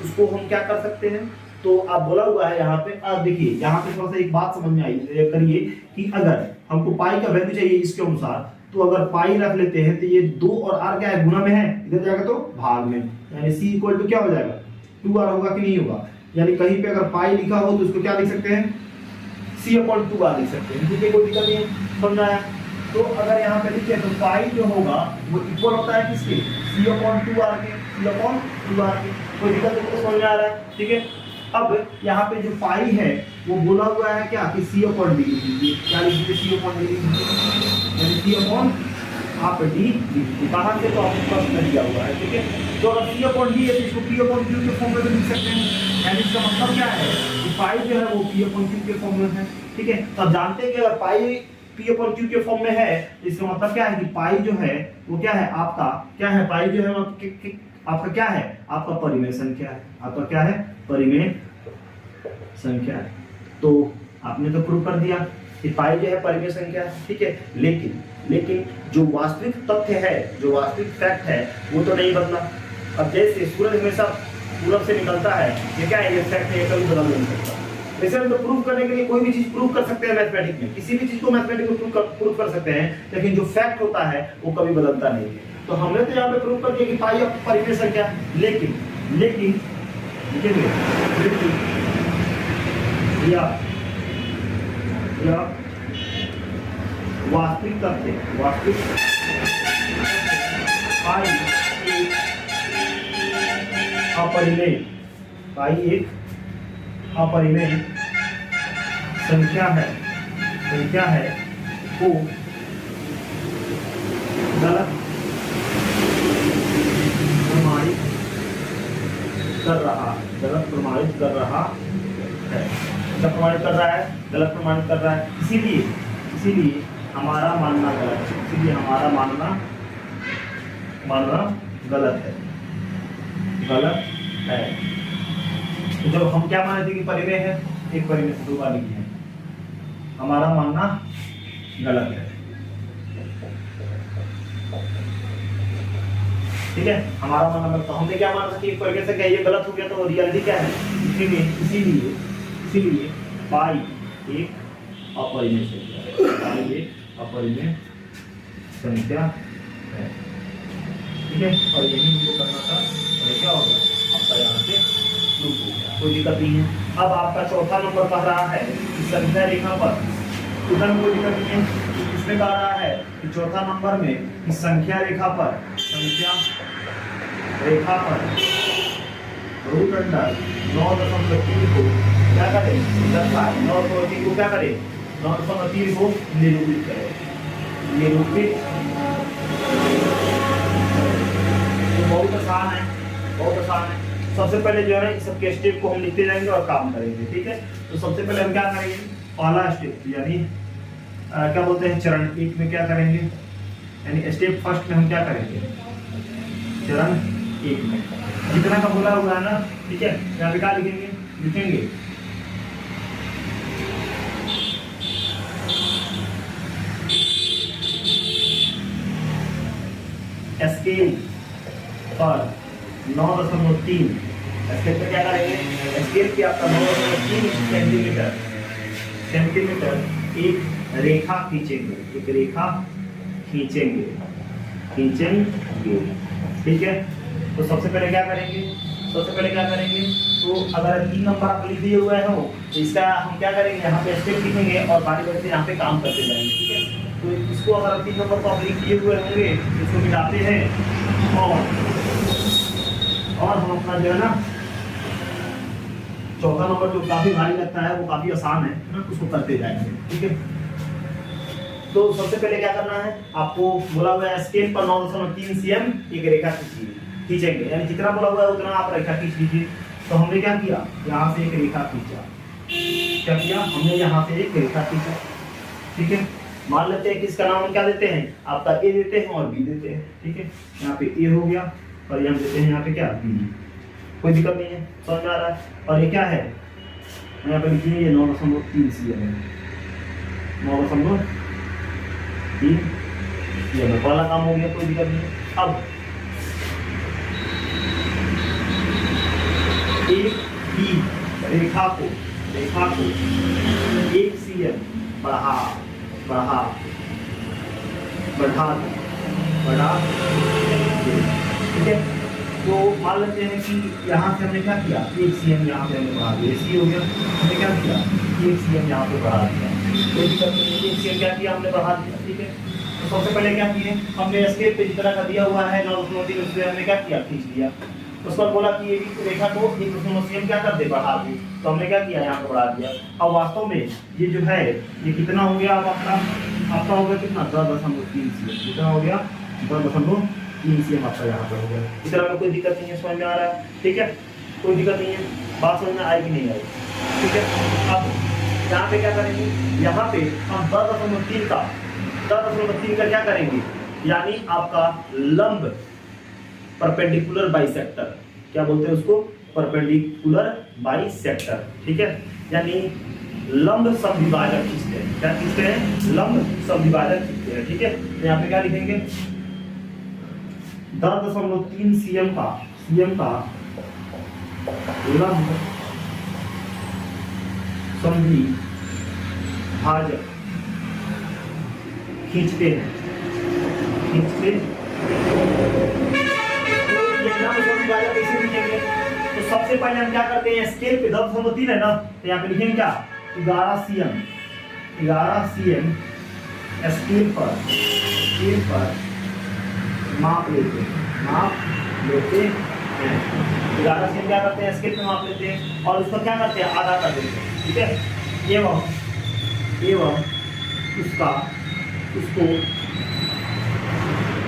उसको हम क्या कर सकते हैं, तो आप बोला हुआ है यहाँ पे, आप देखिए यहाँ पे थोड़ा सा एक बात समझ में आई करिए कि अगर हमको पाई का वैल्यू चाहिए इसके अनुसार, तो अगर पाई रख लेते हैं तो ये 2 और r क्या है, गुना में है, इधर जाएगा तो भाग में, यानी c इक्वल टू क्या हो जाएगा 2r होगा कि नहीं होगा। यानी कहीं पे अगर पाई लिखा हो तो इसको क्या लिख सकते हैं, c अपॉन 2r लिख सकते हैं, ठीक है, कोई दिक्कत नहीं है, समझ आया। तो अगर यहाँ पे लिखे तो पाई जो होगा वो इक्वल होता है किसके, c अपॉन 2r के, c अपॉन 2r के, कोई दिक्कत नहीं, समझ में आ रहा है, ठीक है। अब यहाँ पे जो पाई है वो बोला हुआ है क्या कि c अपॉन d लीजिए, क्या लिखिए c अपॉन d लीजिए, यानी c अपॉन आप d लीजिए, बाहर से तो आपको प्रश्न दिया हुआ है, ठीक है। तो अगर c अपॉन d है तो इसको p अपॉन q के फॉर्म में भी लिख सकते हैं, यानी इसका मतलब क्या है कि पाई जो है वो p अपॉन q के फॉर्म में है, ठीक है। तो आप जानते हैं कि अगर पाई p अपॉन q के फॉर्म में है, इसका मतलब क्या है कि पाई जो है वो क्या है आपका, क्या है पाई जो है आपका क्या है, आपका परिमेय संख्या है, आपका क्या है, परिमेय संख्या है। तो आपने तो प्रूव कर दिया कि पाई जो है परिमेय संख्या है, ठीक है। लेकिन जो वास्तविक तथ्य है, जो वास्तविक फैक्ट है वो तो नहीं बदला। अब जैसे सूरज हमेशा पूरब से निकलता है, ये क्या है, ये फैक्ट है, कभी बदल नहीं सकता। वैसे हम तो प्रूव करने के लिए कोई भी चीज प्रूव कर सकते हैं मैथमेटिक्स में, किसी भी चीज को मैथमेटिक्स में प्रूव कर सकते हैं, लेकिन जो फैक्ट होता है वो कभी बदलता नहीं है। तो हमने तो यहाँ पे प्रूव कर दिया कि पाई परिमेय संख्या, लेकिन या वास्तविक तथ्य, वास्तविक पाई एक अपरिमेय, पाई एक अपरिमेय संख्या है को गलत प्रमाणित कर रहा है, गलत प्रमाणित कर रहा है, गलत प्रमाणित कर रहा है। इसीलिए हमारा मानना गलत है, इसीलिए हमारा मानना गलत है। तो जब हम क्या माने थे कि परिमेय है, एक परिमेय से 2 बार लिखी है, हमारा मानना गलत है, ठीक है, हमारा मानना गलत। तो हमने क्या माना था कि एक परिमेय से क्या ये गलत हो गया, तो रियलिटी क्या है, इसीलिए पाई एक अपरिमेय संख्या है, ठीक है। और यही हमको करना था, और क्या होगा आपका यहाँ से प्रूफ हो गया, कोई दिक्कत नहीं है। अब आपका चौथा नंबर कह रहा है कि संख्या रेखा पर, इधर कोई दिक्कत नहीं है, इसमें कह रहा है कि चौथा नंबर में कि संख्या रेखा पर रूट अंडर 9.3 को क्या करें, 9.3 को क्या करें, 9.3 को निरूपित करें, तो बहुत आसान है। सबसे पहले जो है ना इस सब के स्टेप को हम लिखते जाएंगे और काम करेंगे, ठीक है। तो सबसे पहले हम क्या करेंगे, पहला स्टेप यानी क्या बोलते हैं चरण 1 में क्या करेंगे, यानी स्टेप फर्स्ट में हम क्या करेंगे, चरण 1 में जितना का बोला हुआ है ना, ठीक है, यहाँ पे क्या लिखेंगे स्केल पर 9.3, स्केल पर क्या करेंगे, स्केल पे आपका 9.3 सेंटीमीटर एक रेखा खींचेंगे, ठीक है। तो सबसे पहले क्या करेंगे, तो अगर 3 नंबर आप लिख दिए हुए हो तो इसका हम क्या करेंगे, यहाँ पे स्टेप लिखेंगे और बारी से यहाँ पे काम करते जाएंगे, ठीक है। तो इसको अगर 3 नंबर को आप लिख दिए हुए होंगे इसको मिटाते हैं और हम अपना जो है ना चौथा नंबर जो काफी भारी लगता है वो काफी आसान है ना, उसको करते जाएंगे, ठीक है। तो सबसे पहले क्या करना है, आपको बोला हुआ है स्केल पर 9.3 cm एक रेखा खींचेंगे, यानी जितना बोला हुआ है उतना आप रेखा खींच लीजिए। तो हमने क्या किया, यहाँ से एक रेखा खींचा, क्या किया हमने, यहाँ से एक रेखा खींचा, ठीक है। मान लेते हैं कि इसका नाम हम क्या देते हैं, आपका ए देते हैं और बी देते हैं, ठीक है। यहाँ पे ए हो गया और यहाँ देते हैं यहाँ पे क्या, बी, कोई दिक्कत नहीं है, समझ में आ रहा है। और ये क्या है, यहाँ पे लिखिए ये 9.3 cm है, 9.3 cm, पहला काम हो गया, कोई दिक्कत नहीं है। अब एक बी रेखा को 1 cm बढ़ा ठीक है। तो मान लेते हैं कि यहाँ से हमने क्या किया, 1 cm यहाँ पे हमने बढ़ा दिया, इसी हो गया। हमने क्या किया, 1 cm यहाँ पे बढ़ा दिया, कोई दिक्कत नहीं, 1 cm क्या किया हमने बढ़ा दिया, ठीक है। तो सबसे पहले क्या किए, हमने स्केल पे जितना का दिया हुआ है 9.3 उससे हमने क्या किया, खींच लिया। उस पर बोला कि ये रेखा को 1 cm क्या कर दे, बढ़ा दे, तो हमने क्या किया, यहाँ पे बढ़ा दिया। अब वास्तव में ये जो है ये कितना हो गया, अब आपका हो गया कितना, 10.3 cm, कितना हो गया, 10.3 cm आपका यहाँ पर हो गया। इस तरह में कोई दिक्कत नहीं है, समझ में आ रहा है, ठीक है, कोई दिक्कत नहीं है, बात समझ में आएगी नहीं आएगी, ठीक है। अब यहाँ पे क्या करेंगे, यहाँ पे हम 10.3 का क्या करेंगे, यानी आपका लंब परपेंडिकुलर बाइसेक्टर, क्या बोलते हैं उसको, परपेंडिकुलर बाइसेक्टर, ठीक है, यानी लंब समद्विभाजक खींचते हैं, क्या खींचते हैं, लंब समद्विभाजक खींचते हैं, ठीक है। तो यहाँ पे क्या लिखेंगे, 10.3 cm का लंब समद्विभाजक खींचते हैं, तो सबसे पहले हम क्या करते हैं, स्केल पे 10.3 है ना, तो यहाँ पे लिखेंगे क्या, 11 cm स्केल पर माप लेते हैं 11 cm क्या करते हैं, स्केल पे माप लेते हैं और उसको क्या करते हैं, आधा कर देते हैं, ठीक है। एवं उसको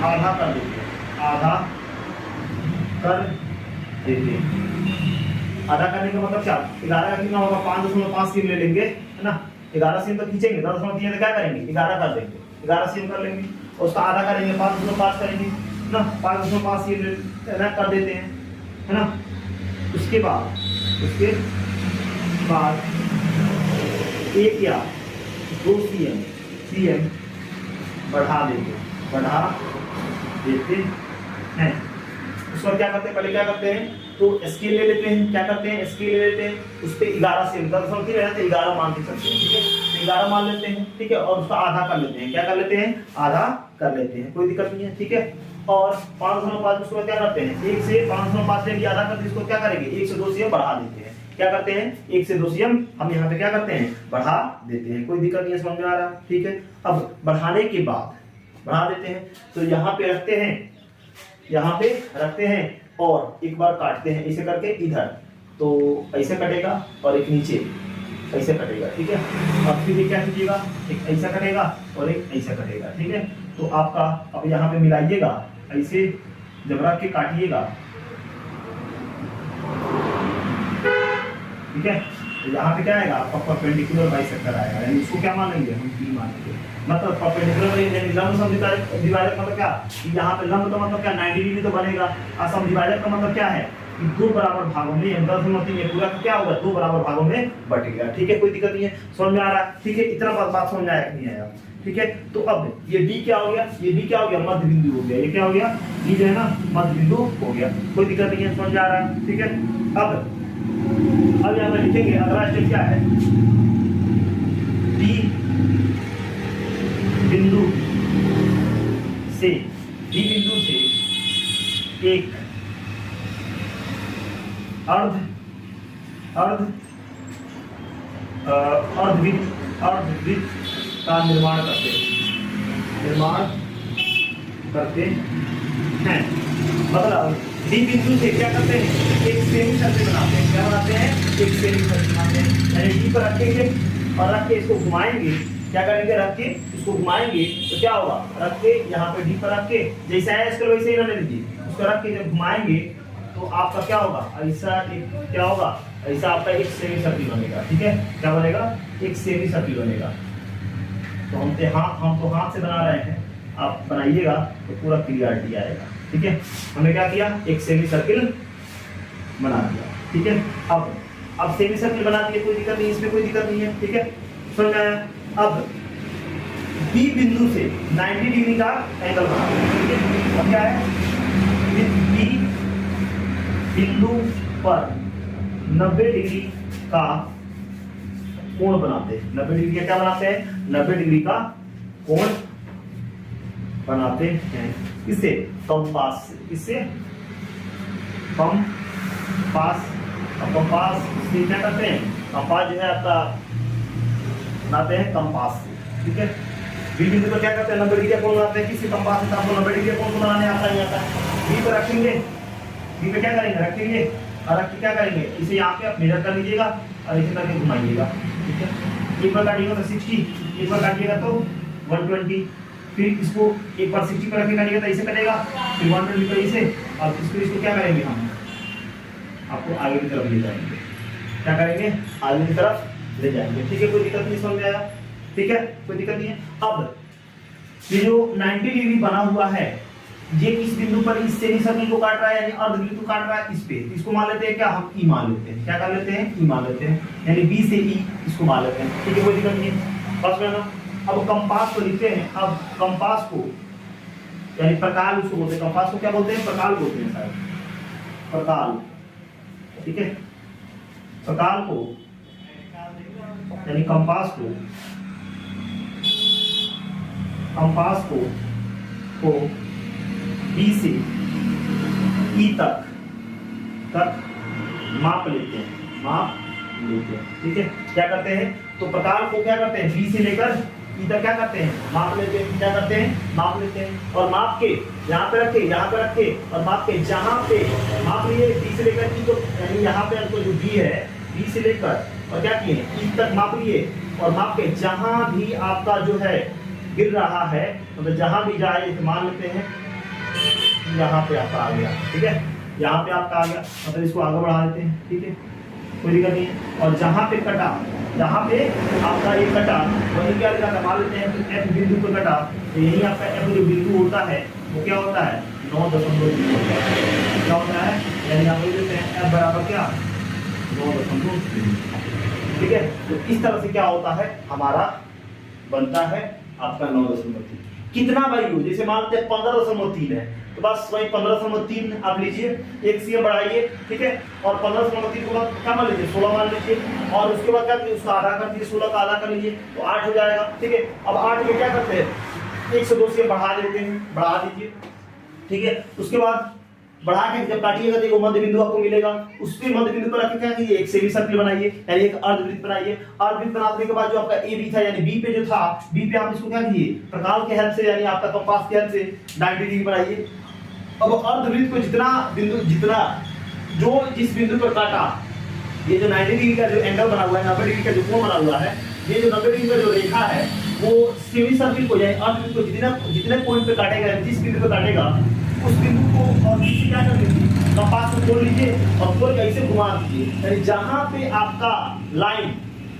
आधा कर देते हैं, आधा करने का मतलब क्या, 11 का कितना होगा, 5.5 cm ले लेंगे, है ना, 11 cm तो खींचेंगे, 10.3 तो क्या करेंगे, 11 कर देंगे, 11 cm कर लेंगे और उसका आधा करेंगे, 5.5 करेंगे ना, 5.5 cm कर देते हैं, है ना। उसके बाद एक या 2 cm बढ़ा देते हैं। उसको क्या करते हैं, पहले क्या करते हैं, तो स्केल ले लेते हैं, क्या करते हैं, स्केल ले लेते हैं, उस पे 11 cm 10.3 है तो 11 मान के चलते हैं, ठीक है, 11 मान लेते हैं, ठीक है, और उसका आधा कर लेते हैं, क्या कर लेते हैं, आधा कर लेते हैं, कोई दिक्कत नहीं है, ठीक है। और 5.5 उसको क्या करते हैं, 1 से 5.5 लेंगे, आधा करके इसको क्या करेंगे, 1 से 2 cm बढ़ा देते हैं, क्या करते हैं, 1 से 2 cm हम यहाँ पे क्या करते हैं, बढ़ा देते हैं, कोई दिक्कत नहीं है, समझ में आ रहा है, ठीक है। अब बढ़ाने के बाद बढ़ा देते हैं, तो यहाँ पे रखते हैं और एक बार काटते हैं ऐसे करके, इधर तो ऐसे कटेगा और एक नीचे ऐसे कटेगा, ठीक है। और फिर ये क्या कीजिएगा, एक ऐसा कटेगा और एक ऐसा कटेगा, ठीक है। तो आपका अब यहाँ पे मिलाइएगा, ऐसे जब रख के काटिएगा, ठीक है। तो यहाँ पे क्या आएगा, आपका परपेंडिकुलर बाइसेक्टर आएगा, यानी इसको क्या मान लेंगे, हम बी मान लेंगे, मतलब परपेंडिकुलर यानी लंब समद्विभाजक मतलब क्या, यहाँ पे लंब का मतलब क्या, 90 डिग्री तो बनेगा, और समद्विभाजक का मतलब क्या है कि 2 बराबर भागों में 10.3 ये पूरा क्या होगा, 2 बराबर भागों में बटेगा, ठीक है, कोई दिक्कत नहीं है, समझ में आ रहा है, ठीक है। इतना बात समझ में आया कि नहीं आया, ठीक है। तो अब ये डी क्या हो गया, मध्य बिंदु हो गया, ये क्या हो गया, डी जो है ना मध्य बिंदु हो गया, कोई दिक्कत नहीं है, समझ में आ रहा है, ठीक है। अब यहाँ पर लिखेंगे, अगला स्टेप क्या है, डी बिंदु से एक अर्धवृत्त का निर्माण करते हैं, मतलब डी बिंदु से क्या करते हैं, एक सेमी सर्कल बनाते हैं, क्या बनाते हैं, एक सेमी सर्कल बनाते हैं, यानी डी पर रखेंगे और रख के इसको घुमाएंगे, क्या करेंगे, रख के इसको घुमाएंगे तो क्या होगा, रख के यहाँ पे डी पर रख के, जैसा है इसको वैसे ही रहने दीजिए, उसको रख के जब घुमाएंगे तो आपका क्या होगा, ऐसा क्या होगा, ऐसा आपका एक सेमी सर्कल बनेगा, ठीक है, क्या बनेगा, एक सेमी सर्कल बनेगा। तो हम तो हाथ से बना रहे हैं, आप बनाइएगा तो पूरा क्लियरिटी आएगा, ठीक है। हमने क्या किया, एक सेमी सर्कल बना दिया, ठीक है। अब सेमी सर्कल बना दिए, कोई दिक्कत नहीं, इसमें कोई दिक्कत नहीं है, ठीक है, समझ में आया। अब बी बिंदु से 90 डिग्री का एंगल बना, ठीक है। अब क्या है, बी बिंदु पर 90 डिग्री का कोण बनाते हैं, 90 डिग्री का क्या बनाते हैं, 90 डिग्री का कोण बनाते हैं। इससे कंपास से, इससे कंपास, कंपास से क्या करते हैं, कंपास जो है आपका बनाते हैं कंपास से, ठीक है। बी बिंदु पर क्या करते हैं, 90 डिग्री का कोण बनाते हैं, किसी कंपास से आपको 90 डिग्री का कोण बनाने आता नहीं आता। बी पर रखेंगे, बी पे क्या करेंगे, रखेंगे और रख के क्या करेंगे, इसे यहाँ पे आप मेजर कर लीजिएगा और इसे करके घुमाइएगा, ठीक है। एक बार काटिएगा तो 60, एक बार काटिएगा तो 120, फिर इसको एक बार 60 पर रखेगा नहीं तो इसे कटेगा, फिर 120 पर इसे, और इसको क्या करेंगे हम, आपको आगे की तरफ ले जाएंगे, क्या करेंगे, आगे की तरफ ले जाएंगे, ठीक है। कोई दिक्कत नहीं, समझ में आया, ठीक है, कोई दिक्कत नहीं है। अब ये जो 90 डिग्री बना हुआ है, ये किस बिंदु पर इस सेमी सर्कल को काट रहा है, यानी अर्ध बिंदु काट रहा है इस पे, इसको मान लेते हैं क्या, हम ई मान लेते हैं, क्या कर लेते हैं, ई मान लेते हैं, यानी बी से ई इसको मान लेते हैं, ठीक है, कोई दिक्कत नहीं है, बस में ना। अब कंपास को लिखते हैं, अब कंपास को यानी प्रकाल उसको बोलते हैं, कंपास को क्या बोलते हैं, प्रकाल बोलते हैं शायद, प्रकाल, ठीक है। प्रकाल को यानी कंपास को बी से ई तक माप लेते हैं, ठीक है। क्या करते हैं, तो प्रकाल को क्या करते हैं, बी से लेकर ई तक क्या करते हैं, माप लेते हैं, क्या करते हैं, माप लेते हैं, और माप के यहाँ पे रखे और माप के जहाँ पे माप लिए बी से लेकर ई, तो यानी यहाँ पे आपको जो बी है, बी से लेकर और क्या किए, ई तक माप लिए, और माप के जहाँ भी आपका जो है गिर रहा है, मतलब जहाँ भी जाए, मान लेते हैं यहाँ पे आपका आ गया, ठीक है, यहाँ पे आपका आ गया, मतलब इसको आगे बढ़ा देते हैं, ठीक है, कोई दिक्कत नहीं है। और जहाँ पे कटा, जहाँ पे आपका ये कटा, वही क्या लगा, मान लेते हैं कि एफ बिंदु पर कटा, तो यही आपका एफ जो बिंदु होता है वो क्या होता है, 9.2 क्या होता है, यानी आप बोल देते हैं एफ बराबर क्या, 9.2, ठीक है। तो इस तरह से क्या होता है, हमारा बनता है आपका 9.3। कितना वैल्यू, जैसे मान लेते हैं 15.3 है, तो बस वही 15.3 आप लीजिए, एक सीएम बढ़ाइए, ठीक है, और 15.3 को क्या मान लीजिए, 16 मान लीजिए, और उसके बाद क्या उसका आधा कर दीजिए, 16 का आधा कर लीजिए तो 8 हो जाएगा, ठीक है। अब 8 में क्या करते हैं, 1 से 2 सीएम बढ़ा देते हैं, बढ़ा दीजिए, ठीक है। उसके बाद बढ़ा के जब काटिएगा तो मध्य बिंदु आपको मिलेगा, उसके मध्य बिंदु पर रख क्या कीजिए, एक सेमी सर्कल बनाइए, यानी एक अर्धवृत्त बनाइए। अर्धवृत्त बनाने के बाद जो आपका ए बी था, यानी बी पे जो था, बी पे आप इसको क्या कीजिए, प्रकाल के हेल्प से, यानी आपका कंपास के हेल्प से 90 डिग्री बनाइए। अब अर्धवृत्त को जितना जो जिस बिंदु पर काटा, ये जो 90 डिग्री का जो एंगल बना हुआ है, 90 डिग्री का जो कोण बना हुआ है, ये जो 90 डिग्री का जो रेखा है, वो सेमी सर्कल को यानी अर्धवृत्त को जितने पॉइंट पे काटेगा, जिस बिंदु पे काटेगा, उस बिंदु को और नीचे क्या कर लीजिए, कंपास को खोल लीजिए और खोल के ऐसे घुमा दीजिए, यानी जहां पे आपका लाइन,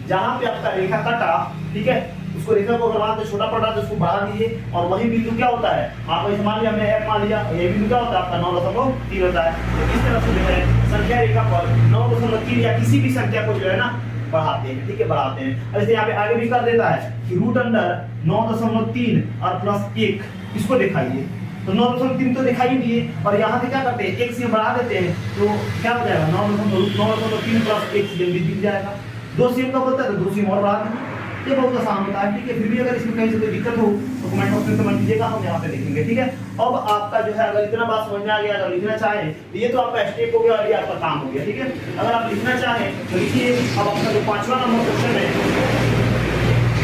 जहां पे आपका रेखा कटा, ठीक है, उसको रेखा को अगर तो छोटा पड़ा तो उसको बढ़ा दीजिए, और वही बिंदु क्या होता है, आप ऐसे मान लिया, हमने एफ मान लिया, ये बिंदु क्या होता है आपका 9.3 होता है। तो इस तरह से जो है संख्या रेखा पर 9.3 या किसी भी संख्या को जो है ना बढ़ाते हैं, ठीक है, बढ़ाते हैं। और जैसे यहाँ पे आगे भी कर देता है कि रूट अंडर 9.3 और प्लस 1 इसको दिखाइए, तो 9.3 तो दिखाई दिए, और यहाँ पे क्या करते हैं, 1 से बढ़ा देते हैं, तो क्या हो जाएगा, 9.3 प्लस 1 से दिख जाएगा। 2 सीएम का बोलता है तो 2 सीएम और बढ़ा देंगे, ये बहुत आसान होता है, ठीक है। फिर भी अगर इसमें कहीं से कोई दिक्कत हो तो कमेंट बॉक्स में कमेंट कीजिएगा, हम यहाँ पे देखेंगे, ठीक है। अब आपका जो है, अगर इतना बात समझ में आ गया, अगर लिखना चाहें तो ये तो आपका स्टेप हो गया और ये आपका काम हो गया, ठीक है। अगर आप लिखना चाहें तो लिखिए। अब आपका जो 5वां नंबर क्वेश्चन है,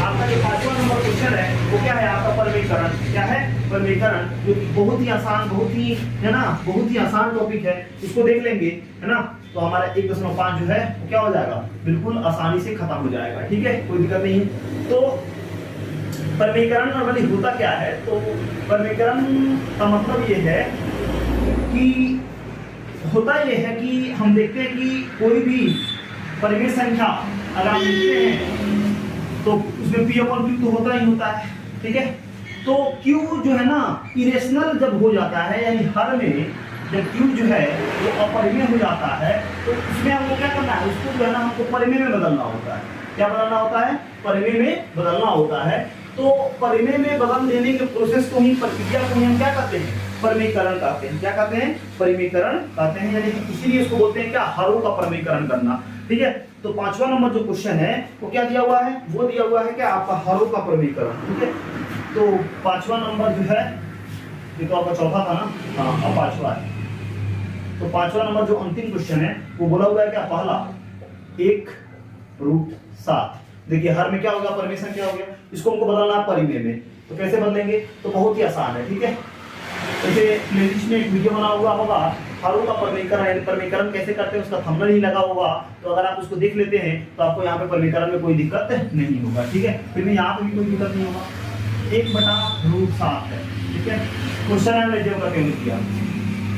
आपका जो 5वां नंबर क्वेश्चन है वो क्या है, आपका परमीकरण, क्या है, परमीकरण, जो कि बहुत ही आसान, बहुत ही है ना, बहुत ही आसान टॉपिक है, इसको देख लेंगे, है ना, तो हमारा 1.5 जो है वो क्या हो जाएगा, बिल्कुल आसानी से खत्म हो जाएगा, ठीक है, कोई दिक्कत नहीं। तो परमीकरण नॉर्मली होता क्या है, तो परमीकरण का मतलब ये है कि होता ये है कि हम देखते हैं कि कोई भी परिमेय संख्या अगर आप लिखते हैं तो उसमें P अपॉन Q तो होता ही होता है, ठीक है। तो Q जो है ना इरेशनल जब हो जाता है, यानी हर में जब Q जो है वो अपरिमेय हो जाता है, तो उसमें हमको क्या करना है, उसको जो है ना हमको परिमेय में बदलना होता है। क्या बदलना होता है, परिमेय में बदलना होता है। तो परिमेय में बदल देने के प्रोसेस को ही, प्रक्रिया को ही हम क्या कहते हैं, परिमेयकरण कहते हैं। क्या कहते हैं, परिमेयकरण कहते हैं, यानी इसीलिए इसको बोलते हैं क्या, हरों का परिमेयकरण करना। ठीक है। तो 5वां नंबर जो क्वेश्चन है वो क्या दिया हुआ है, वो दिया हुआ है कि आपका हरों का प्रमेयकरण। ठीक है, तो 5वां नंबर जो है, ये तो आपका चौथा था ना, हाँ अब 5वां है। तो 5वां नंबर जो अंतिम क्वेश्चन है वो बोला हुआ है क्या, पहला 1√7। देखिए हर में क्या होगा, परिमेय संख्या हो गया, इसको हमको बदलना है परिमेय में। तो कैसे बदलेंगे, तो बहुत ही आसान है। ठीक है, जैसे प्लेलिस्ट में एक वीडियो बना हुआ होगा हरों का परिमेयकरण कैसे करते हैं, उसका थंबनेल ही लगा होगा, तो अगर आप उसको देख लेते हैं तो आपको यहाँ पे परिमेयकरण में कोई दिक्कत नहीं होगा। ठीक है, फिर भी यहाँ पे भी कोई दिक्कत नहीं होगा। 1/√7 है। ठीक है, क्वेश्चन एनालाइज करके लिखिए,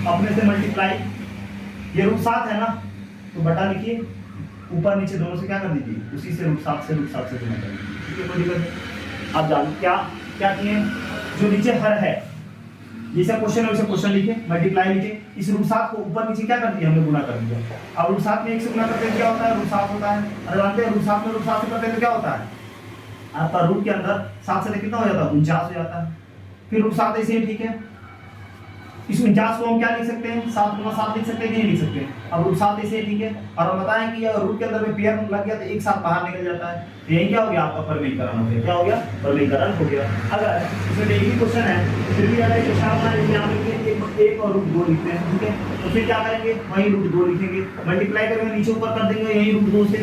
अपने से मल्टीप्लाई, ये √7 है ना, तो बटा लिखिए, ऊपर नीचे दोनों से क्या कर दीजिए, उसी से √7 से गुणा कर दीजिए। ठीक है, कोई दिक्कत नहीं। आप जान क्या क्या किए, जो नीचे हर है जैसा क्वेश्चन है वैसे क्वेश्चन लिखे, मल्टीप्लाई लिखे, इस √7 को ऊपर नीचे क्या कर दिया, हमने गुना कर दिया। अब √7 में 1 से गुना करते हैं क्या होता है, √7 होता है। अरे जानते हैं √7 में √7 से करते हैं तो क्या होता है, आपका रूट के अंदर 7 से कितना हो जाता है, 49 हो जाता है। फिर √7 ऐसे ही ठीक है, इस 49 को हम क्या लिख सकते हैं, 7 × 7 लिख सकते हैं कि नहीं लिख सकते। अब √7 ऐसे ही ठीक है, और हम बताएं कि रूट के अंदर में पेयर लग गया तो एक साथ बाहर निकल जाता है। तो यही क्या हो गया, आपका परिमेयकरण हो गया। क्या हो गया, परिमेयकरण हो गया। अगर इसमें एक ही क्वेश्चन है फिर भी अगर क्वेश्चन अपना यहाँ पे 1 और √2 लिखते हैं, ठीक है, तो फिर क्या करेंगे, वही √2 लिखेंगे, मल्टीप्लाई करेंगे, नीचे ऊपर कर देंगे यही √2 से,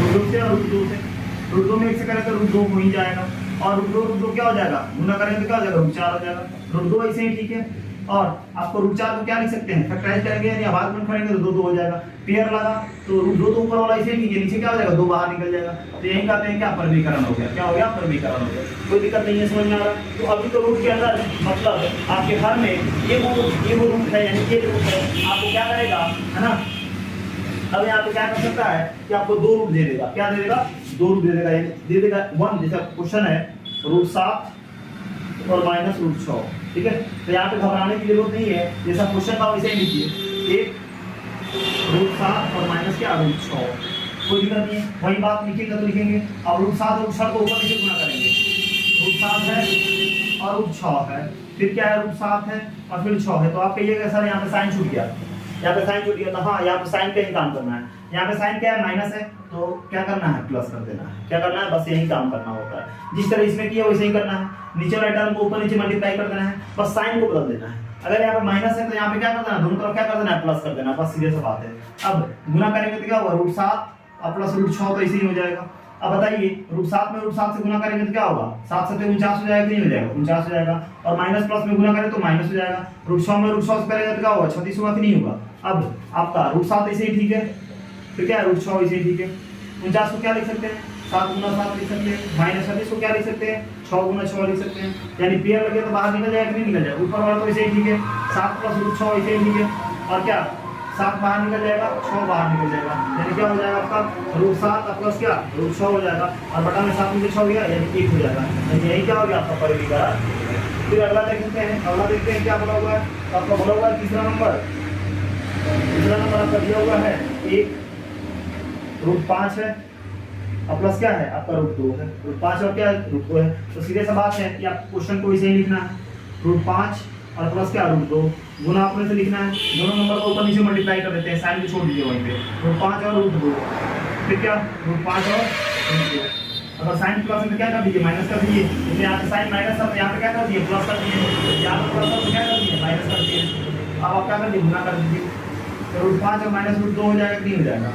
√2 से और √2 से। √2 में 1 से करें तो √2 हो ही जाएगा, और √2 क्या हो जाएगा, गुना करेंगे तो क्या हो जाएगा, √4 हो जाएगा। √2 ऐसे ही ठीक है, और आपको √4 को क्या लिख सकते हैं, फैक्टराइज करेंगे यानी आभाज्य करेंगे तो 2 हो जाएगा। पेयर लगा तो √2 तो ऊपर वाला ऐसे ही ठीक है, नीचे क्या हो जाएगा, 2 बाहर निकल जाएगा। तो यही कहते हैं क्या, परिमेयकरण हो गया। क्या हो गया, परिमेयकरण हो गया। कोई दिक्कत नहीं है, समझ में आ रहा। तो अभी तो रूट के अंदर मतलब आपके हर में ये वो रूट है, यानी ये रूट है, आपको क्या करेगा, है ना। अब यहाँ पे क्या कर सकता है कि आपको 2 रूट दे देगा। क्या दे देगा, 2 रूट दे देगा, दे देगा 1, जैसा क्वेश्चन है √7 और -√6। ठीक है, तो यहाँ पे घबराने की जरूरत नहीं है, जैसा क्वेश्चन था वैसे ही लिखिए, 1√7 और माइनस क्या, √6। कोई दिक्कत नहीं है, वही बात लिखिएगा तो लिखेंगे। अब √7 और √6 को ऊपर नीचे गुना करेंगे, √7 है और √6 है, फिर क्या है, √7 है और फिर 6 है। तो आप कहिएगा सर यहाँ पे साइन छूट गया, यहाँ पे साइन छूट गया, तो हाँ यहाँ पे साइन का ही काम करना है। यहाँ पे साइन क्या है, माइनस है, तो क्या करना है, प्लस कर देना है। क्या करना है, बस यही काम करना होता है। जिस तरह इसमें किया वैसे ही करना है, नीचे वाले टर्म को ऊपर नीचे मल्टीप्लाई कर देना है, बस साइन को बदल देना है। अगर यहाँ पे माइनस है तो यहाँ पे क्या कर देना, दोनों तरफ क्या कर देना है, प्लस कर देना, बस सीधे सी बात है। अब गुना करेंगे तो क्या होगा, √7 और प्लस √6 तो ऐसे ही हो जाएगा। अब बताइए √7 में √7 से गुना करेंगे तो क्या होगा, 7 से 49 हो जाएगा कि नहीं हो जाएगा, 49 हो जाएगा। और माइनस प्लस में गुना करें तो माइनस हो जाएगा। √6 में √6 से करेंगे तो क्या होगा, 36 होगा कि नहीं होगा। अब आपका √7 ऐसे ही ठीक है, फिर क्या है, √6 ऐसे ही ठीक है। 49 को क्या लिख सकते हैं, 7 × 7 लिख सकते हैं, -36 को क्या लिख सकते हैं, 6 × 6 लिख सकते हैं। यानी पेयर लगे तो बाहर निकल जाएगा कि नहीं निकल जाएगा। ऊपर वाला तो ऐसे ही ठीक है, 7 + √6 ऐसे ही ठीक है, और क्या 7 बाहर निकल जाएगा, 6 बाहर निकल जाएगा, यानी क्या हो जाएगा आपका √7 प्लस क्या, √6 हो जाएगा, और बटा में 7 में 6 हो गया यानी 1 हो जाएगा। यानी यही क्या हो गया आपका परिमेयकरण। फिर अगला देखते हैं, अगला देखते हैं क्या बोला हुआ है। तो आपका बोला हुआ है तीसरा नंबर आपका दिया हुआ है 1√5 है और प्लस क्या है आपका √2 है। √5 और क्या है, √2 है। तो सीधे सा बात है कि आप क्वेश्चन को इसे ही लिखना है, √5 और प्लस क्या, √2 गुना अपने से लिखना है। दोनों नंबर को ऊपर नीचे मल्टीप्लाई कर देते हैं, साइन को छोड़ दीजिए वहीं पे, √5 और √2, फिर क्या √5 और √2। अगर साइन प्लस में क्या कर दीजिए, माइनस कर दीजिए। जैसे यहाँ पे साइन माइनस था तो यहाँ पे क्या कर दिए, प्लस कर दिए, यहाँ पे प्लस था तो क्या कर दिए, माइनस कर दिए। अब आप क्या कर दीजिए, गुना कर दीजिए, तो √5 और -√2 हो जाएगा कि नहीं हो जाएगा।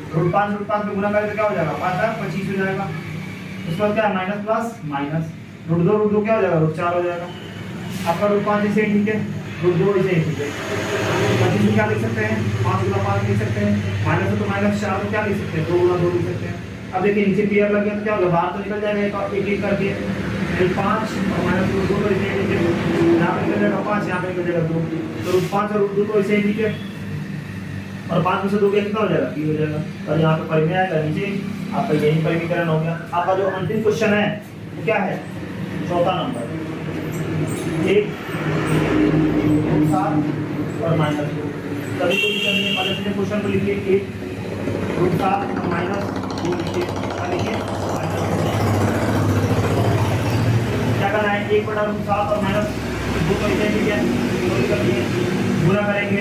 √5 में गुना करें तो क्या हो जाएगा, 5 और 25 हो जाएगा। उसके बाद क्या है, माइनस प्लस माइनस, √2 क्या हो जाएगा, √4 हो जाएगा। आपका √5 इसे ठीक है, √2 इसे ठीक है। 25 क्या लिख सकते हैं, 5 × 5 लिख सकते हैं, माइनस है तो -4 को क्या लिख सकते हैं, 2 × 2 लिख सकते हैं। अब देखिए नीचे पेयर लग गया तो क्या होगा, बाहर तो निकल जाएगा एक एक करके, 5 और -2 तो इसे ठीक है, यहाँ पे निकल जाएगा 5, यहाँ पे निकल जाएगा 2, तो √5 और √2 तो इसे ठीक है, और 5 में से 2 कितना हो जाएगा, 3 हो जाएगा। और यहाँ पे परिमेय आएगा नीचे, आपका यही परिमेयकरण हो गया। आपका जो अंतिम क्वेश्चन है वो क्या है, चौथा नंबर, 1√7 और -2। कभी कोई दिक्कत नहीं, पहले से क्वेश्चन को लिखिए, 1√7 और -2 लिखिए, क्या करना है, 1/√7 और दो तो ऐसे ठीक है, दोनों कर दिए, गुना करेंगे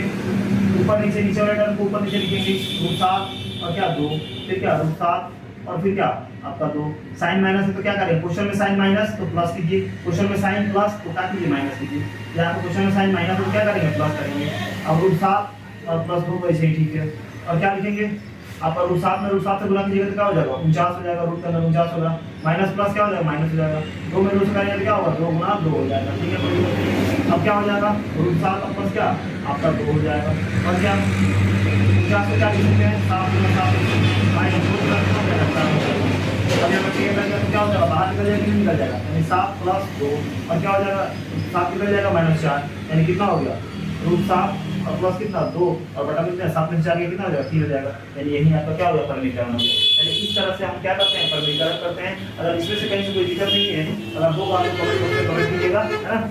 ऊपर नीचे, नीचे वाले टर्म को ऊपर नीचे लिखेंगे, रूट 7 और क्या 2, फिर क्या रूट 7 और फिर क्या आपका 2। साइन माइनस है तो क्या करें, क्वेश्चन में साइन माइनस तो प्लस कीजिए, क्वेश्चन में साइन प्लस तो क्या कीजिए माइनस कीजिए, यहाँ पे क्वेश्चन में साइन माइनस तो क्या करेंगे प्लस करेंगे। अब रूट 7 और प्लस 2 वैसे ही ठीक है, और क्या लिखेंगे आपका रूट 7 में रूट 7 से गुना कीजिएगा तो क्या हो जाएगा 49 हो जाएगा, रूट के अंदर 49 होगा, माइनस प्लस क्या हो जाएगा माइनस हो जाएगा, 2 में रूट से करेंगे तो क्या होगा 2 गुना 2 हो जाएगा, ठीक है। अब क्या हो जाएगा रूट 7 और प्लस क्या आपका 2 हो जाएगा, और क्या 49 से क्या लिख सकते हैं 7 गुना 7 माइनस 2 गुना कितना हो जाएगा। अब यहाँ पर तो क्या हो जाएगा बाहर निकल जाएगा, नहीं निकल जाएगा, यानी 7 प्लस 2 और क्या हो जाएगा 7 निकल जाएगा -4, यानी कितना हो गया रूट 7 और प्लस कितना 2 और बटा कितना 7 में 4 कितना हो जाएगा 3 हो जाएगा, यानी यही आपका क्या हो गया परिमीकरण हो गया। यानी इस तरह से हम क्या करते हैं परिमीकरण करते हैं। अगर इसमें से कहीं से कोई दिक्कत नहीं है, अगर होगा तो कमेंट कीजिएगा, है ना।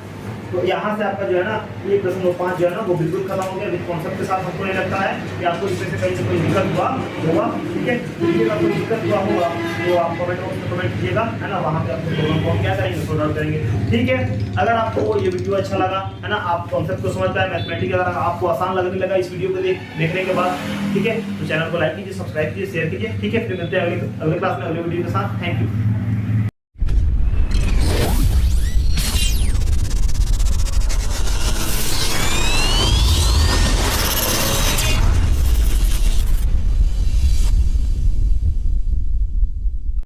तो यहाँ से आपका जो है ना 1.5 जो है ना वो बिल्कुल खत्म हो गया विद कॉन्सेप्ट के साथ। हमको नहीं लगता है कि आपको इसमें से कहीं से कोई दिक्कत हुआ होगा, ठीक है। वीडियो कोई दिक्कत हुआ होगा तो आप कमेंट बॉक्स में कमेंट कीजिएगा, है ना, वहाँ पे आपको प्रॉब्लम को क्या करेंगे सॉल्व आउट करेंगे, ठीक है। अगर आपको ये वीडियो अच्छा लगा, है ना, आप कॉन्सेप्ट को समझ पाए, मैथमेटिक्स अगर आपको आसान लगने लगा इस वीडियो को देखने के बाद, ठीक है, तो चैनल को लाइक कीजिए, सब्सक्राइब कीजिए, शेयर कीजिए, ठीक है। फिर मिलते हैं अगले क्लास में अगले वीडियो के साथ। Thank you.